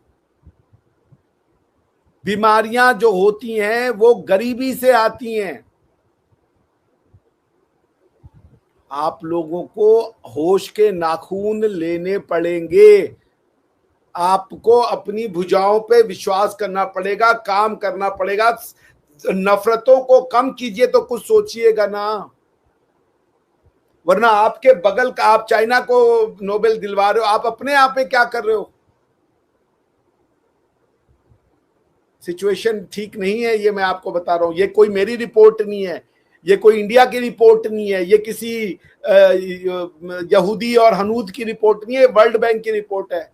बीमारियां जो होती हैं वो गरीबी से आती हैं। आप लोगों को होश के नाखून लेने पड़ेंगे। आपको अपनी भुजाओं पे विश्वास करना पड़ेगा, काम करना पड़ेगा। नफरतों को कम कीजिए तो कुछ सोचिएगा ना, वरना आपके बगल का, आप चाइना को नोबेल दिलवा रहे हो, आप अपने आप पे क्या कर रहे हो? सिचुएशन ठीक नहीं है, ये मैं आपको बता रहा हूं। ये कोई मेरी रिपोर्ट नहीं है, ये कोई इंडिया की रिपोर्ट नहीं है, ये किसी यहूदी और हनूद की रिपोर्ट नहीं है, वर्ल्ड बैंक की रिपोर्ट है।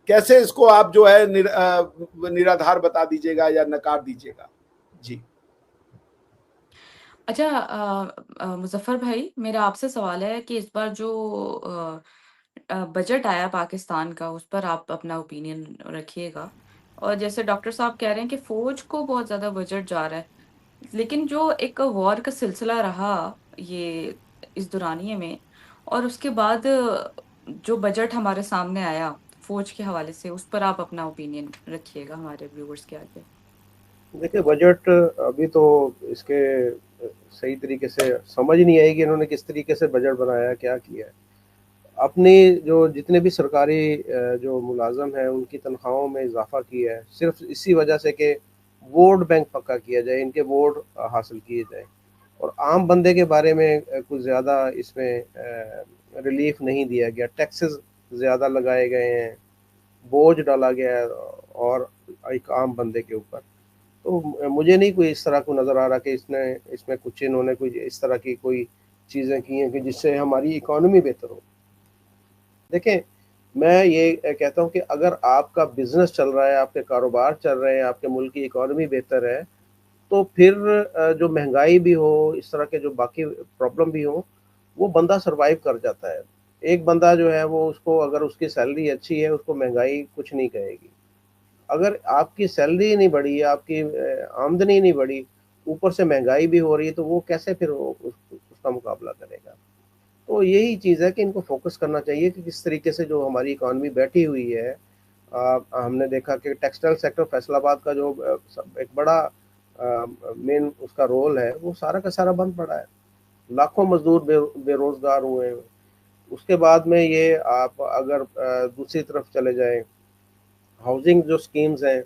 कैसे इसको आप जो है निराधार बता दीजिएगा या नकार दीजिएगा? जी। अच्छा, मुज़फ़्फ़र भाई, मेरा आपसे सवाल है कि इस बार जो बजट आया पाकिस्तान का, उस पर आप अपना ओपिनियन रखिएगा। और जैसे डॉक्टर साहब कह रहे हैं कि फ़ौज को बहुत ज़्यादा बजट जा रहा है, लेकिन जो एक वॉर का सिलसिला रहा ये इस दौरानिए में, और उसके बाद जो बजट हमारे सामने आया फ़ौज के हवाले से, उस पर आप अपना ओपिनियन रखिएगा हमारे व्यूअर्स के आगे। देखिए, बजट अभी तो इसके सही तरीके से समझ नहीं आई कि इन्होंने किस तरीके से बजट बनाया, क्या किया है। अपनी जो जितने भी सरकारी जो मुलाजम हैं उनकी तनख्वाहों में इजाफा किया है, सिर्फ इसी वजह से कि वोट बैंक पक्का किया जाए, इनके वोट हासिल किए जाए, और आम बंदे के बारे में कुछ ज़्यादा इसमें रिलीफ नहीं दिया गया। टैक्सेस ज़्यादा लगाए गए हैं, बोझ डाला गया है और एक आम बंदे के ऊपर। तो मुझे नहीं कोई इस तरह को नज़र आ रहा कि इसमें कुछ इन्होंने कोई इस तरह की कोई चीज़ें की हैं कि जिससे हमारी इकॉनमी बेहतर हो। देखें, मैं ये कहता हूँ कि अगर आपका बिज़नेस चल रहा है, आपके कारोबार चल रहे हैं, आपके मुल्क की इकॉनमी बेहतर है, तो फिर जो महंगाई भी हो, इस तरह के जो बाकी प्रॉब्लम भी हो, वो बंदा सर्वाइव कर जाता है। एक बंदा जो है वो, उसको अगर उसकी सैलरी अच्छी है, उसको महंगाई कुछ नहीं कहेगी। अगर आपकी सैलरी नहीं बढ़ी, आपकी आमदनी नहीं बढ़ी, ऊपर से महंगाई भी हो रही है, तो वो कैसे फिर उसका मुकाबला करेगा? तो यही चीज़ है कि इनको फोकस करना चाहिए कि किस तरीके से जो हमारी इकॉनमी बैठी हुई है। हमने देखा कि टेक्सटाइल सेक्टर फैसलाबाद का जो एक बड़ा मेन उसका रोल है, वो सारा का सारा बंद पड़ा है। लाखों मजदूर बेरोजगार हुए हैं। उसके बाद में ये आप अगर दूसरी तरफ चले जाएं, हाउसिंग जो स्कीम्स हैं,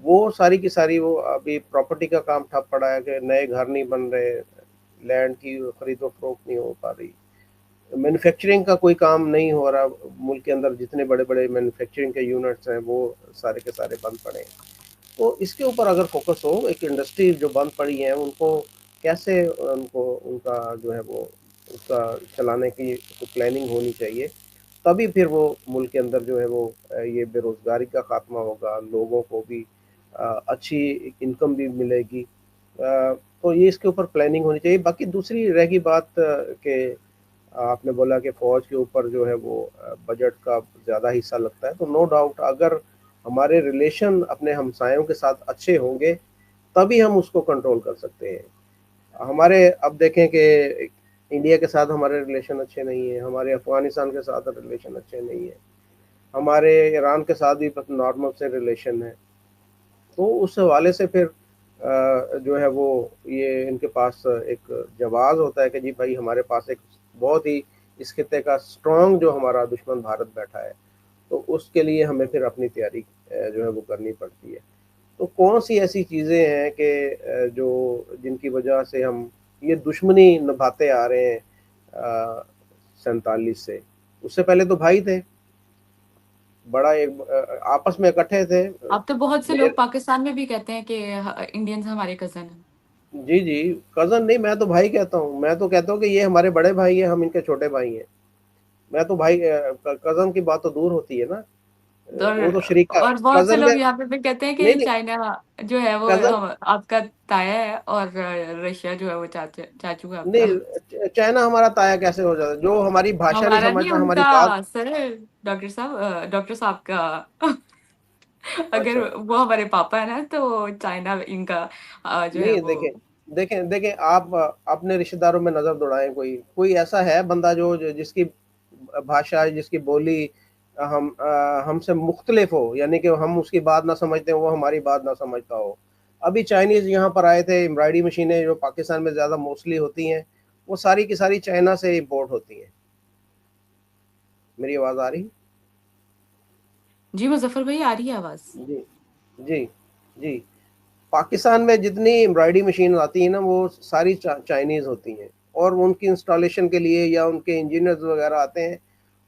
वो सारी की सारी, वो अभी प्रॉपर्टी का काम ठप पड़ा है कि नए घर नहीं बन रहे, लैंड की खरीदो फरोख्त नहीं हो पा रही। मैन्युफैक्चरिंग का कोई काम नहीं हो रहा, मुल्क के अंदर जितने बड़े बड़े मैन्युफैक्चरिंग के यूनिट्स हैं वो सारे के सारे बंद पड़े हैं। तो इसके ऊपर अगर फोकस हो, एक इंडस्ट्री जो बंद पड़ी है उनको कैसे, उनको उनका जो है वो उसका चलाने की तो प्लानिंग होनी चाहिए, तभी फिर वो मुल्क के अंदर जो है वो ये बेरोज़गारी का ख़ात्मा होगा, लोगों को भी अच्छी इनकम भी मिलेगी। तो ये इसके ऊपर प्लानिंग होनी चाहिए। बाकी दूसरी रह गई बात कि आपने बोला कि फ़ौज के ऊपर जो है वो बजट का ज़्यादा हिस्सा लगता है, तो नो डाउट अगर हमारे रिलेशन अपने हमसायों के साथ अच्छे होंगे, तभी हम उसको कंट्रोल कर सकते हैं। हमारे अब देखें कि इंडिया के साथ हमारे रिलेशन अच्छे नहीं हैं, हमारे अफ़गानिस्तान के साथ रिलेशन अच्छे नहीं हैं, हमारे ईरान के साथ भी बस नॉर्मल से रिलेशन है। तो उस हवाले से फिर जो है वो ये इनके पास एक जवाब होता है कि जी भाई हमारे पास एक बहुत ही इस खित्ते का स्ट्रॉन्ग जो हमारा दुश्मन भारत बैठा है, तो उसके लिए हमें फिर अपनी तैयारी जो है वो करनी पड़ती है। तो कौन सी ऐसी चीज़ें हैं कि जो जिनकी वजह से हम ये दुश्मनी निभाते आ रहे हैं 47 से, उससे पहले तो भाई थे, बड़ा एक आपस में इकट्ठे थे। अब तो बहुत से मेरे लोग पाकिस्तान में भी कहते हैं कि इंडियंस हमारे कजन हैं। जी, जी, कज़न नहीं, मैं तो भाई कहता हूँ, मैं तो कहता हूँ कि ये हमारे बड़े भाई हैं, हम इनके छोटे भाई हैं। मैं तो भाई कज़न की बात तो दूर होती है ना, और वो तो शरीका और बहुत से कज़न में। लोग यहाँ पे भी कहते हैं कि नहीं, नहीं, चाइना जो है वो कज़न आपका ताया है, और रशिया जो है वो चाचू है आपका। नहीं, चाइना हमारा ताया कैसे हो जाता है? जो हमारी भाषा नहीं हमारा नहीं, समझता, हमारी उनका बात। सर है, डॉक्टर साहब का। अगर अच्छा, वो हमारे पापा है ना, तो चाइना इनका जो है नहीं, वो। देखें, देखें, देखें, आप अपने रिश्तेदारों में नज़र दौड़ाएँ, कोई ऐसा है बंदा जो जिसकी भाषा, जिसकी बोली हमसे मुख्तलिफ हो, यानी कि हम उसकी बात ना समझते हो, वो हमारी बात ना समझता हो। अभी चाइनीज़ यहाँ पर आए थे, एम्ब्रॉयडरी मशीनें जो पाकिस्तान में ज़्यादा मोस्टली होती हैं, वो सारी की सारी चाइना से इम्पोर्ट होती हैं। मेरी आवाज़ आ रही? जी मुजफ्फर भाई, आ रही है आवाज। जी, जी, जी। पाकिस्तान में जितनी एम्ब्रॉयडरी मशीन आती है ना, वो सारी चाइनीज़ होती हैं, और उनकी इंस्टॉलेशन के लिए या उनके इंजीनियर्स वगैरह आते हैं,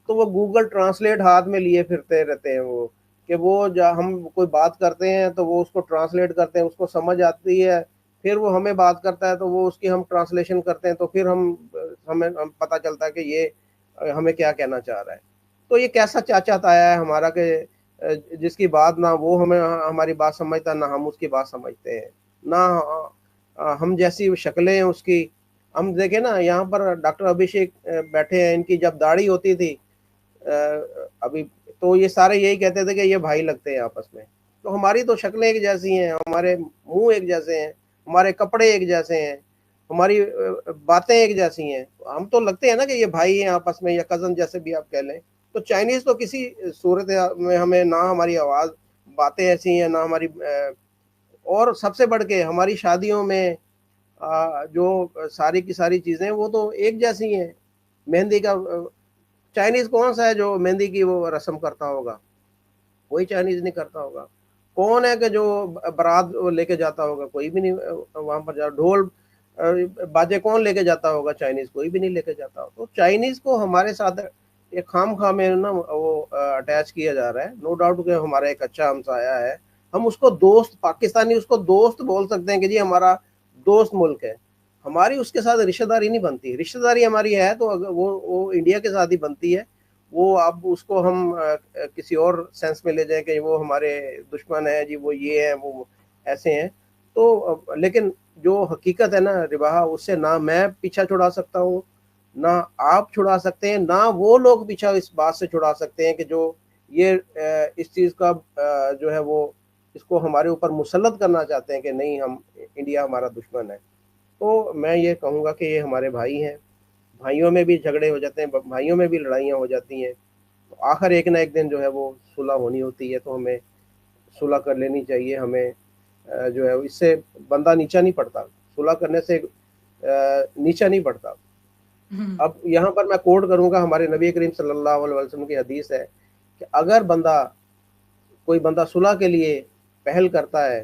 तो वो गूगल ट्रांसलेट हाथ में लिए फिरते रहते हैं वो, कि वो जब हम कोई बात करते हैं तो वो उसको ट्रांसलेट करते हैं, उसको समझ आती है, फिर वो हमें बात करता है तो वो उसकी हम ट्रांसलेशन करते हैं, तो फिर हम पता चलता है कि ये हमें क्या कहना चाह रहा है। तो ये कैसा चाचा ताया है हमारा कि जिसकी बात ना वो हमें हमारी बात समझता, ना हम उसकी बात समझते हैं, ना हम जैसी शक्लें हैं उसकी। हम देखें ना, यहाँ पर डॉक्टर अभिषेक बैठे हैं, इनकी जब दाढ़ी होती थी अभी, तो ये सारे यही कहते थे कि ये भाई लगते हैं आपस में। तो हमारी तो शक्लें एक जैसी हैं, हमारे मुंह एक जैसे हैं, हमारे कपड़े एक जैसे हैं, हमारी बातें एक जैसी हैं, हम तो लगते हैं ना कि ये भाई हैं आपस में, या कज़न जैसे भी आप कह लें। तो चाइनीज़ तो किसी सूरत में हमें ना हमारी आवाज़, बातें ऐसी हैं, ना हमारी और सबसे बढ़ के हमारी शादियों में जो सारी की सारी चीज़ें वो तो एक जैसी हैं। मेहंदी का चाइनीज़ कौन सा है जो मेहंदी की वो रस्म करता होगा? कोई चाइनीज़ नहीं करता होगा। कौन है कि जो बारात वो लेके जाता होगा? कोई भी नहीं वहाँ पर ढोल बाजे कौन लेके जाता होगा चाइनीज़? कोई भी नहीं लेके जाता। तो चाइनीज़ को हमारे साथ एक खाम-खा में ना वो अटैच किया जा रहा है। नो डाउट कि हमारा एक अच्छा हमसाया है। हम उसको दोस्त, पाकिस्तानी उसको दोस्त बोल सकते हैं कि जी हमारा दोस्त मुल्क है। हमारी उसके साथ रिश्तेदारी नहीं बनती। रिश्तेदारी हमारी है तो अगर वो इंडिया के साथ ही बनती है। वो अब उसको हम किसी और सेंस में ले जाएँ कि वो हमारे दुश्मन है जी, वो ये है, वो ऐसे हैं। तो लेकिन जो हकीकत है ना रिवाहा, उससे ना मैं पीछा छुड़ा सकता हूँ, ना आप छुड़ा सकते हैं, ना वो लोग पीछा इस बात से छुड़ा सकते हैं कि जो ये इस चीज़ का जो है वो इसको हमारे ऊपर मुसल्लत करना चाहते हैं कि नहीं, हम इंडिया हमारा दुश्मन है। तो मैं ये कहूँगा कि ये हमारे भाई हैं। भाइयों में भी झगड़े हो जाते हैं, भाइयों में भी लड़ाइयाँ हो जाती हैं। तो आखिर एक ना एक दिन जो है वो सुलह होनी होती है, तो हमें सुलह कर लेनी चाहिए। हमें जो है इससे बंदा नीचा नहीं पड़ता, सुलह करने से नीचा नहीं पड़ता। हम्म। अब यहाँ पर मैं कोट करूँगा, हमारे नबी करीम सल्लल्लाहु अलैहि वसल्लम की हदीस है कि अगर कोई बंदा सुलह के लिए पहल करता है,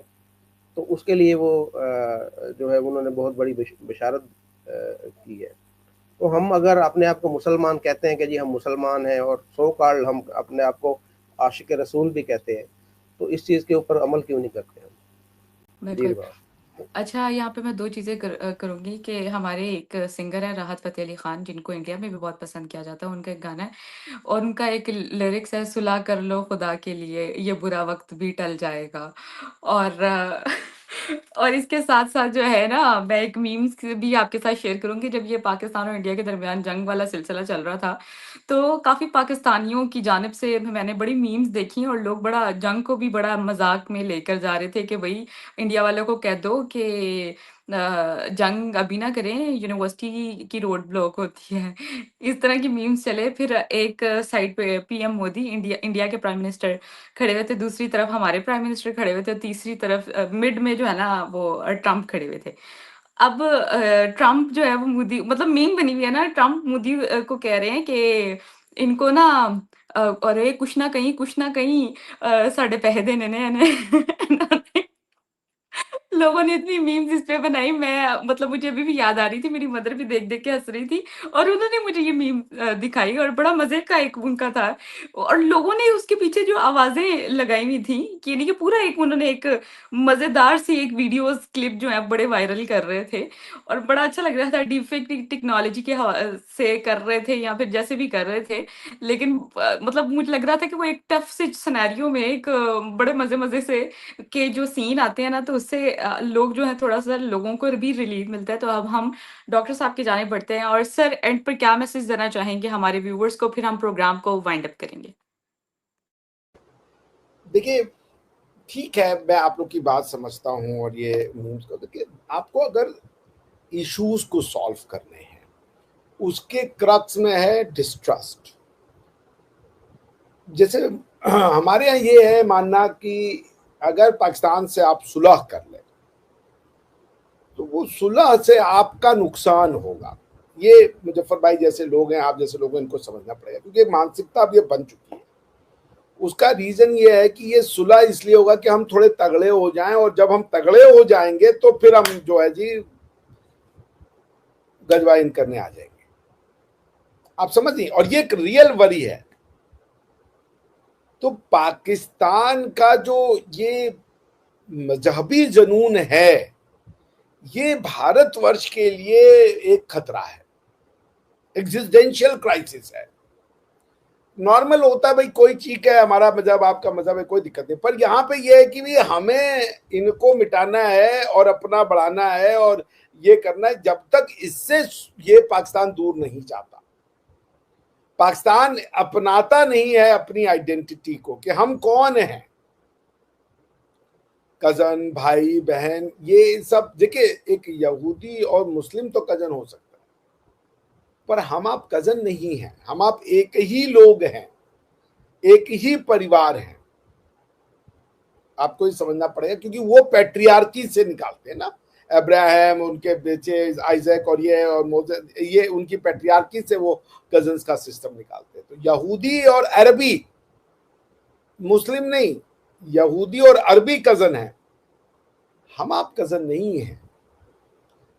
तो उसके लिए वो जो है उन्होंने बहुत बड़ी बशारत की है। तो हम अगर अपने आप को मुसलमान कहते हैं कि जी हम मुसलमान हैं, और सो कॉल्ड हम अपने आप को आशिक रसूल भी कहते हैं, तो इस चीज़ के ऊपर अमल क्यों नहीं करते हम? जी बिल्कुल। रिबा। अच्छा, यहाँ पे मैं 2 चीज़ें करूँगी कि हमारे एक सिंगर हैं राहत फ़तेह अली ख़ान, जिनको इंडिया में भी बहुत पसंद किया जाता है। उनका एक गाना है और उनका एक लिरिक्स है, सुलह कर लो खुदा के लिए, ये बुरा वक़्त भी टल जाएगा। और और इसके साथ-साथ जो है ना, मैं एक मीम्स भी आपके साथ शेयर करूँगी। जब ये पाकिस्तान और इंडिया के दरमियान जंग वाला सिलसिला चल रहा था, तो काफ़ी पाकिस्तानियों की जानिब से मैंने बड़ी मीम्स देखी और लोग बड़ा जंग को भी बड़ा मज़ाक में लेकर जा रहे थे कि भई इंडिया वालों को कह दो कि जंग अभी ना करें, यूनिवर्सिटी की रोड ब्लॉक होती है। इस तरह की मीम्स चले। फिर एक साइड पे पीएम मोदी, इंडिया इंडिया के प्राइम मिनिस्टर खड़े हुए थे, दूसरी तरफ हमारे प्राइम मिनिस्टर खड़े हुए थे, तीसरी तरफ मिड में जो है ना वो ट्रम्प खड़े हुए थे। अब ट्रम्प जो है वो मोदी, मतलब मीम बनी हुई है ना, ट्रम्प मोदी को कह रहे हैं कि इनको ना अरे कुछ ना कहीं साढ़े पैसे देने ने इन्होंने लोगों ने इतनी मीम्स इस पे बनाई, मैं मतलब मुझे अभी भी याद आ रही थी, मेरी मदर भी देख-देख के हँस रही थी और उन्होंने मुझे ये मीम दिखाई और बड़ा मज़े का एक उनका था और लोगों ने उसके पीछे जो आवाज़ें लगाई हुई थी, कि यानी कि पूरा एक उन्होंने एक मज़ेदार सी एक वीडियोज़ क्लिप जो है बड़े वायरल कर रहे थे और बड़ा अच्छा लग रहा था। डीपफेक टेक्नोलॉजी के से कर रहे थे या फिर जैसे भी कर रहे थे, लेकिन मतलब मुझे लग रहा था कि वो एक टफ से सिनेरियो में एक बड़े मज़े-मज़े से के जो सीन आते हैं ना, तो उससे लोग जो हैं थोड़ा-सा लोगों को भी रिलीफ मिलता है। तो अब हम डॉक्टर साहब की जानिब बढ़ते हैं और सर एंड पर क्या मैसेज देना चाहेंगे हमारे व्यूअर्स को? फिर हम प्रोग्राम को वाइंड अप करेंगे। देखिए, ठीक है, मैं आप लोग की बात समझता हूँ और ये मीम्स को देखिए, आपको अगर इश्यूज को सॉल्व करने हैं, उसके क्रक्स में है डिस्ट्रस्ट। जैसे हमारे यहाँ ये है मानना कि अगर पाकिस्तान से आप सुलह कर लें तो वो सुलह से आपका नुकसान होगा। ये मुजफ्फर भाई जैसे लोग हैं, आप जैसे लोग हैं, इनको समझना पड़ेगा, क्योंकि मानसिकता अब ये बन चुकी है। उसका रीजन ये है कि ये सुलह इसलिए होगा कि हम थोड़े तगड़े हो जाएं, और जब हम तगड़े हो जाएंगे तो फिर हम जो है जी गजवाइन करने आ जाएंगे। आप समझिए, और ये एक रियल वरी है। तो पाकिस्तान का जो ये मजहबी जनून है, ये भारतवर्ष के लिए एक खतरा है, एग्जिस्टेंशियल क्राइसिस है। नॉर्मल होता है भाई, कोई ठीक है, हमारा मजहब आपका मजहब है, कोई दिक्कत नहीं, पर यहाँ पे ये है कि भी हमें इनको मिटाना है और अपना बढ़ाना है और ये करना है। जब तक इससे ये पाकिस्तान दूर नहीं जाता, पाकिस्तान अपनाता नहीं है अपनी आइडेंटिटी को कि हम कौन हैं, कजन, भाई, बहन, ये सब। देखिए, एक यहूदी और मुस्लिम तो कजन हो सकता है, पर हम आप कजन नहीं हैं, हम आप एक ही लोग हैं, एक ही परिवार हैं। आपको ये समझना पड़ेगा, क्योंकि वो पैट्रियार्की से निकालते हैं ना, अब्राहम, उनके बेटे आइजैक और ये और मोसेस, ये उनकी पैट्रियार्की से वो कजन्स का सिस्टम निकालते हैं। तो यहूदी और अरबी, मुस्लिम नहीं, यहूदी और अरबी कजन है। हम आप कजन नहीं हैं,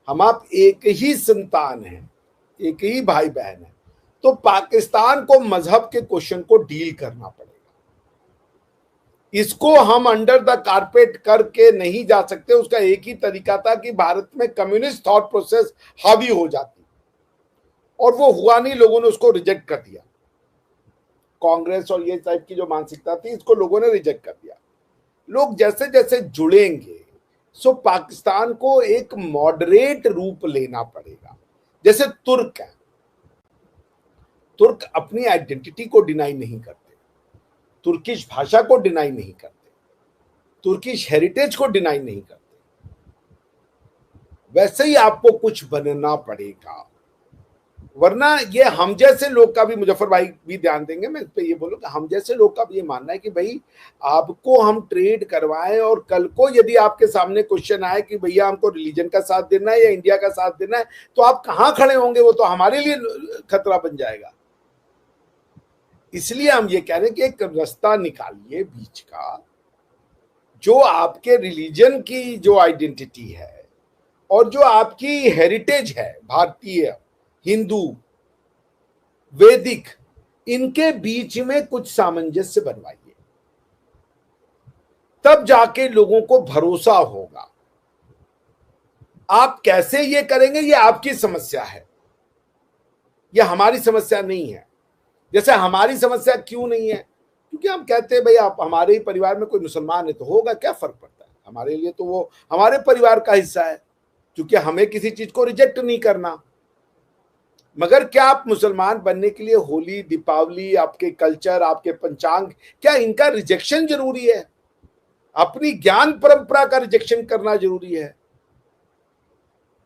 हम आप एक ही संतान हैं, एक ही भाई बहन है। तो पाकिस्तान को मजहब के क्वेश्चन को डील करना पड़ेगा। इसको हम अंडर द कारपेट करके नहीं जा सकते। उसका एक ही तरीका था कि भारत में कम्युनिस्ट थॉट प्रोसेस हावी हो जाती, और वो हुआ नहीं, लोगों ने उसको रिजेक्ट कर दिया। कांग्रेस और ये टाइप की जो मानसिकता थी, इसको लोगों ने रिजेक्ट कर दिया। लोग जैसे जैसे जुड़ेंगे, सो पाकिस्तान को एक मॉडरेट रूप लेना पड़ेगा। जैसे तुर्क है, तुर्क अपनी आइडेंटिटी को डिनाई नहीं करते, तुर्किश भाषा को डिनाई नहीं करते, तुर्किश हेरिटेज को डिनाई नहीं करते। वैसे ही आपको कुछ बनना पड़ेगा, वरना ये हम जैसे लोग का भी, मुजफ्फर भाई भी ध्यान देंगे, मैं इस पे ये बोलूंगा, हम जैसे लोग का भी ये मानना है कि भाई आपको हम ट्रेड करवाएं, और कल को यदि आपके सामने क्वेश्चन आए कि भैया हमको रिलीजन का साथ देना है या इंडिया का साथ देना है, तो आप कहां खड़े होंगे? वो तो हमारे लिए खतरा बन जाएगा। इसलिए हम ये कह रहे हैं कि एक रास्ता निकालिए बीच का, जो आपके रिलीजन की जो आइडेंटिटी है और जो आपकी हेरिटेज है भारतीय, हिंदू, वैदिक, इनके बीच में कुछ सामंजस्य बनवाइए, तब जाके लोगों को भरोसा होगा। आप कैसे ये करेंगे, ये आपकी समस्या है, ये हमारी समस्या नहीं है। जैसे हमारी समस्या क्यों नहीं है, क्योंकि हम कहते हैं भाई आप हमारे ही परिवार में कोई मुसलमान है तो होगा, क्या फर्क पड़ता है, हमारे लिए तो वो हमारे परिवार का हिस्सा है, क्योंकि हमें किसी चीज को रिजेक्ट नहीं करना। मगर क्या आप मुसलमान बनने के लिए होली, दीपावली, आपके कल्चर, आपके पंचांग, क्या इनका रिजेक्शन जरूरी है? अपनी ज्ञान परंपरा का रिजेक्शन करना जरूरी है?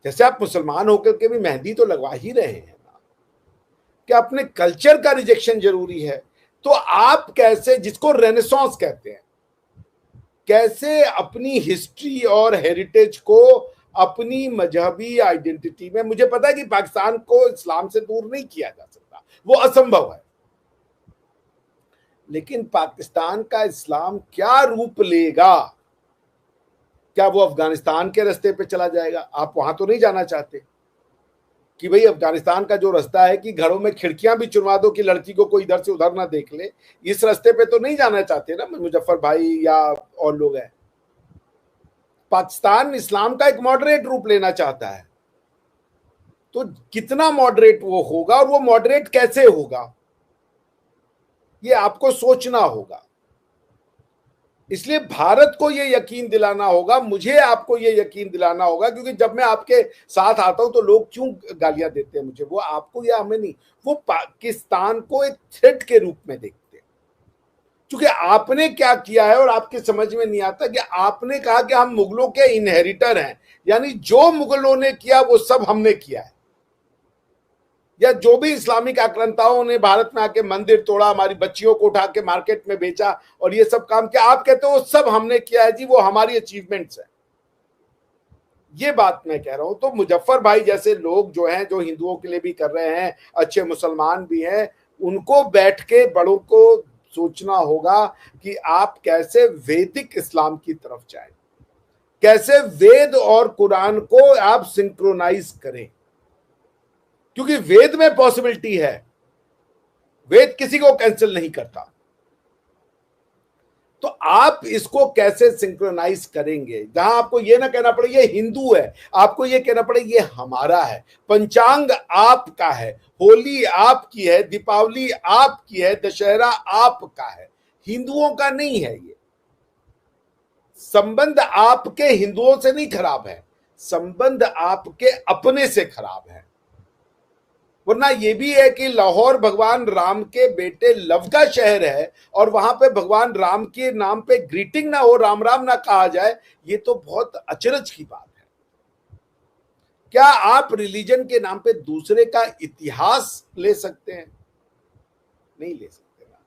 जैसे आप मुसलमान होकर के भी मेहंदी तो लगवा ही रहे हैं ना, क्या अपने कल्चर का रिजेक्शन जरूरी है? तो आप कैसे, जिसको रेनेसांस कहते हैं, कैसे अपनी हिस्ट्री और हेरिटेज को अपनी मजहबी आइडेंटिटी में, मुझे पता है कि पाकिस्तान को इस्लाम से दूर नहीं किया जा सकता, वो असंभव है, लेकिन पाकिस्तान का इस्लाम क्या रूप लेगा? क्या वो अफगानिस्तान के रास्ते पे चला जाएगा? आप वहां तो नहीं जाना चाहते कि भाई अफगानिस्तान का जो रास्ता है कि घरों में खिड़कियां भी चुनवा दो कि लड़की को कोई इधर से उधर ना देख ले, इस रास्ते पे तो नहीं जाना चाहते ना मुजफ्फर भाई या और लोग हैं। पाकिस्तान इस्लाम का एक मॉडरेट रूप लेना चाहता है, तो कितना मॉडरेट वो होगा और वो मॉडरेट कैसे होगा, ये आपको सोचना होगा। इसलिए भारत को ये यकीन दिलाना होगा, मुझे आपको ये यकीन दिलाना होगा, क्योंकि जब मैं आपके साथ आता हूं तो लोग क्यों गालियां देते हैं मुझे, वो आपको या हमें नहीं, वो पाकिस्तान को एक थ्रेट के रूप में देखते हैं। क्योंकि आपने क्या किया है और आपके समझ में नहीं आता कि आपने कहा कि हम मुगलों के इनहेरिटर हैं, यानी जो मुगलों ने किया वो सब हमने किया है, या जो भी इस्लामिक आक्रांताओं ने भारत में आके मंदिर तोड़ा, हमारी बच्चियों को उठा के मार्केट में बेचा और ये सब काम किया, आप कहते हो वो सब हमने किया है जी, वो हमारी अचीवमेंट्स है। ये बात मैं कह रहा हूं। तो मुजफ्फर भाई जैसे लोग जो हैं, जो हिंदुओं के लिए भी कर रहे हैं, अच्छे मुसलमान भी हैं, उनको बैठ के बड़ों को सोचना होगा कि आप कैसे वैदिक इस्लाम की तरफ जाएं, कैसे वेद और कुरान को आप सिंक्रोनाइज करें, क्योंकि वेद में पॉसिबिलिटी है, वेद किसी को कैंसिल नहीं करता। तो आप इसको कैसे सिंक्रोनाइज करेंगे, जहां आपको ये ना कहना पड़े ये हिंदू है, आपको ये कहना पड़े ये हमारा है, पंचांग आपका है, होली आपकी है, दीपावली आपकी है, दशहरा आपका है, हिंदुओं का नहीं है। ये संबंध आपके हिंदुओं से नहीं खराब है, संबंध आपके अपने से खराब है। वरना ये भी है कि लाहौर भगवान राम के बेटे लव का शहर है और वहां पे भगवान राम के नाम पे ग्रीटिंग ना हो, राम राम ना कहा जाए, ये तो बहुत अचरज की बात है। क्या आप रिलीजन के नाम पे दूसरे का इतिहास ले सकते हैं? नहीं ले सकते ना।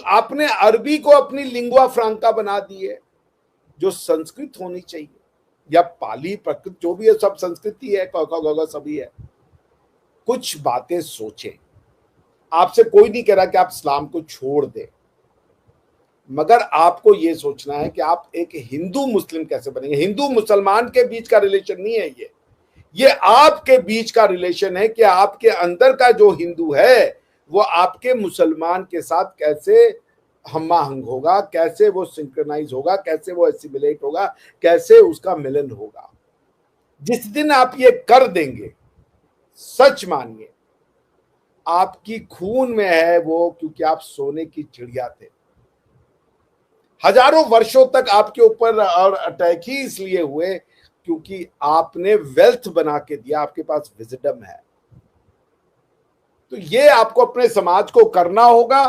आपने अरबी को अपनी लिंगुआ फ्रांका बना दी है, जो संस्कृत होनी चाहिए, या पाली, प्रकृत, जो भी है सब संस्कृति है, क सभी है। कुछ बातें सोचें। आपसे कोई नहीं कह रहा कि आप इस्लाम को छोड़ दें, मगर आपको यह सोचना है कि आप एक हिंदू मुस्लिम कैसे बनेंगे। हिंदू मुसलमान के बीच का रिलेशन नहीं है ये आपके बीच का रिलेशन है कि आपके अंदर का जो हिंदू है वो आपके मुसलमान के साथ कैसे हमआहंग होगा, कैसे वो सिंक्रोनाइज होगा, कैसे वो एसिमिलेट होगा, कैसे उसका मिलन होगा। जिस दिन आप ये कर देंगे, सच मानिए आपकी खून में है वो, क्योंकि आप सोने की चिड़िया थे। हजारों वर्षों तक आपके ऊपर और अटैक ही इसलिए हुए क्योंकि आपने वेल्थ बना के दिया, आपके पास विजडम है। तो ये आपको अपने समाज को करना होगा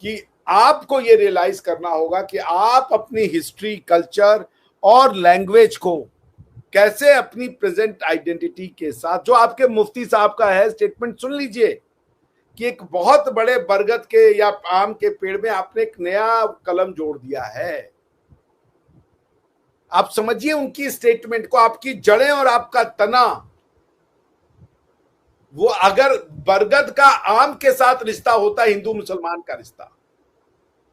कि आपको ये रियलाइज करना होगा कि आप अपनी हिस्ट्री, कल्चर और लैंग्वेज को कैसे अपनी प्रेजेंट आइडेंटिटी के साथ, जो आपके मुफ्ती साहब का है स्टेटमेंट सुन लीजिए कि एक बहुत बड़े बरगद के या आम के पेड़ में आपने एक नया कलम जोड़ दिया है। आप समझिए उनकी स्टेटमेंट को, आपकी जड़ें और आपका तना, वो अगर बरगद का आम के साथ रिश्ता होता, हिंदू मुसलमान का रिश्ता,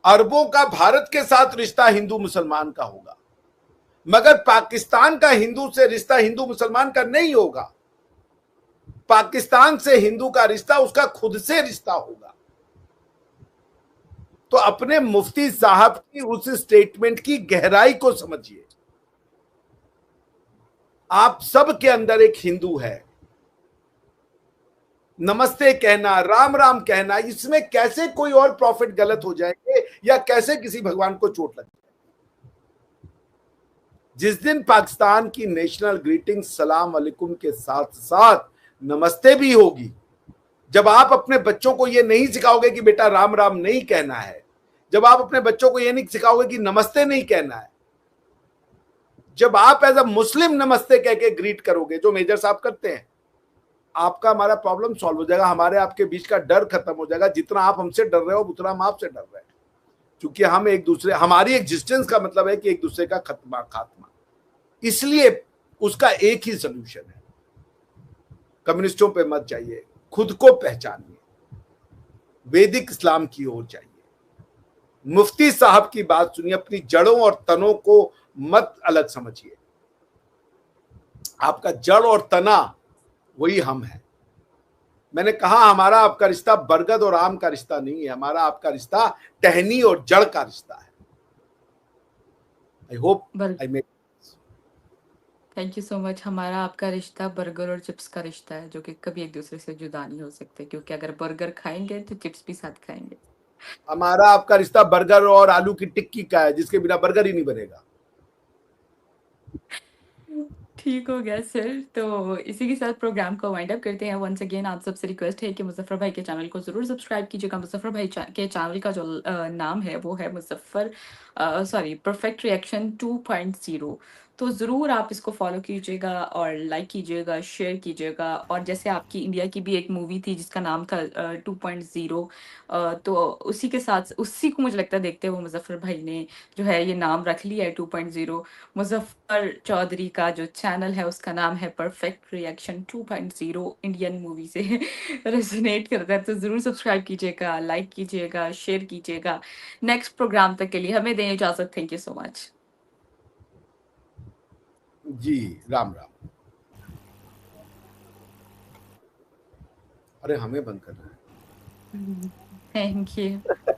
अरबों का भारत के साथ रिश्ता हिंदू मुसलमान का होगा, मगर पाकिस्तान का हिंदू से रिश्ता हिंदू मुसलमान का नहीं होगा। पाकिस्तान से हिंदू का रिश्ता उसका खुद से रिश्ता होगा। तो अपने मुफ्ती साहब की उस स्टेटमेंट की गहराई को समझिए। आप सब के अंदर एक हिंदू है। नमस्ते कहना, राम राम कहना, इसमें कैसे कोई और प्रॉफिट गलत हो जाएंगे या कैसे किसी भगवान को चोट लग जाए? जिस दिन पाकिस्तान की नेशनल ग्रीटिंग सलाम अलैकुम के साथ साथ नमस्ते भी होगी, जब आप अपने बच्चों को यह नहीं सिखाओगे कि बेटा राम राम नहीं कहना है, जब आप अपने बच्चों को यह नहीं सिखाओगे कि नमस्ते नहीं कहना है, जब आप एज अ मुस्लिम नमस्ते कह के ग्रीट करोगे, जो मेजर साहब करते हैं, आपका हमारा प्रॉब्लम सॉल्व हो जाएगा। हमारे आपके बीच का डर खत्म हो जाएगा। जितना आप हमसे डर रहे हो उतना हम आपसे डर रहे हैं, क्योंकि हम एक दूसरे, हमारी एग्जिस्टेंस का मतलब है कि एक दूसरे का खात्मा। इसलिए उसका एक ही सोल्यूशन है, कम्युनिस्टों पे मत जाइए, खुद को पहचानिए, वैदिक इस्लाम की ओर जाइए, मुफ्ती साहब की बात सुनिए, अपनी जड़ों और तनों को मत अलग समझिए। आपका जड़ और तना वही हम है। मैंने कहा हमारा आपका रिश्ता बरगद और आम का रिश्ता नहीं है, हमारा आपका रिश्ता टहनी और जड़ का रिश्ता है। I hope I make. Thank you so much. हमारा आपका रिश्ता बर्गर और चिप्स का रिश्ता है, जो कि कभी एक दूसरे से जुदा नहीं हो सकते, क्योंकि अगर बर्गर खाएंगे तो चिप्स भी साथ खाएंगे। हमारा आपका रिश्ता बर्गर और आलू की टिक्की का है, जिसके बिना बर्गर ही नहीं बनेगा। ठीक हो गया सर। तो इसी के साथ प्रोग्राम को वाइंड अप करते हैं। वंस अगेन आप सबसे रिक्वेस्ट है कि मुजफ्फर भाई के चैनल को ज़रूर सब्सक्राइब कीजिएगा। मुजफ्फर भाई के चैनल का जो नाम है वो है मुजफ्फर परफेक्ट रिएक्शन 2.0। तो ज़रूर आप इसको फॉलो कीजिएगा और लाइक कीजिएगा, शेयर कीजिएगा। और जैसे आपकी इंडिया की भी एक मूवी थी जिसका नाम था 2.0, तो उसी के साथ उसी को मुझे लगता है देखते हुए मुजफ्फर भाई ने जो है ये नाम रख लिया है 2.0। मुजफ्फर चौधरी का जो चैनल है उसका नाम है परफेक्ट रिएक्शन 2.0। इंडियन मूवी से रेजोनेट करता है, तो ज़रूर सब्सक्राइब कीजिएगा, लाइक कीजिएगा, शेयर कीजिएगा। नेक्स्ट प्रोग्राम तक के लिए हमें दें इजाज़त। Thank you so much. जी राम राम। अरे हमें बंद करना है। Thank you.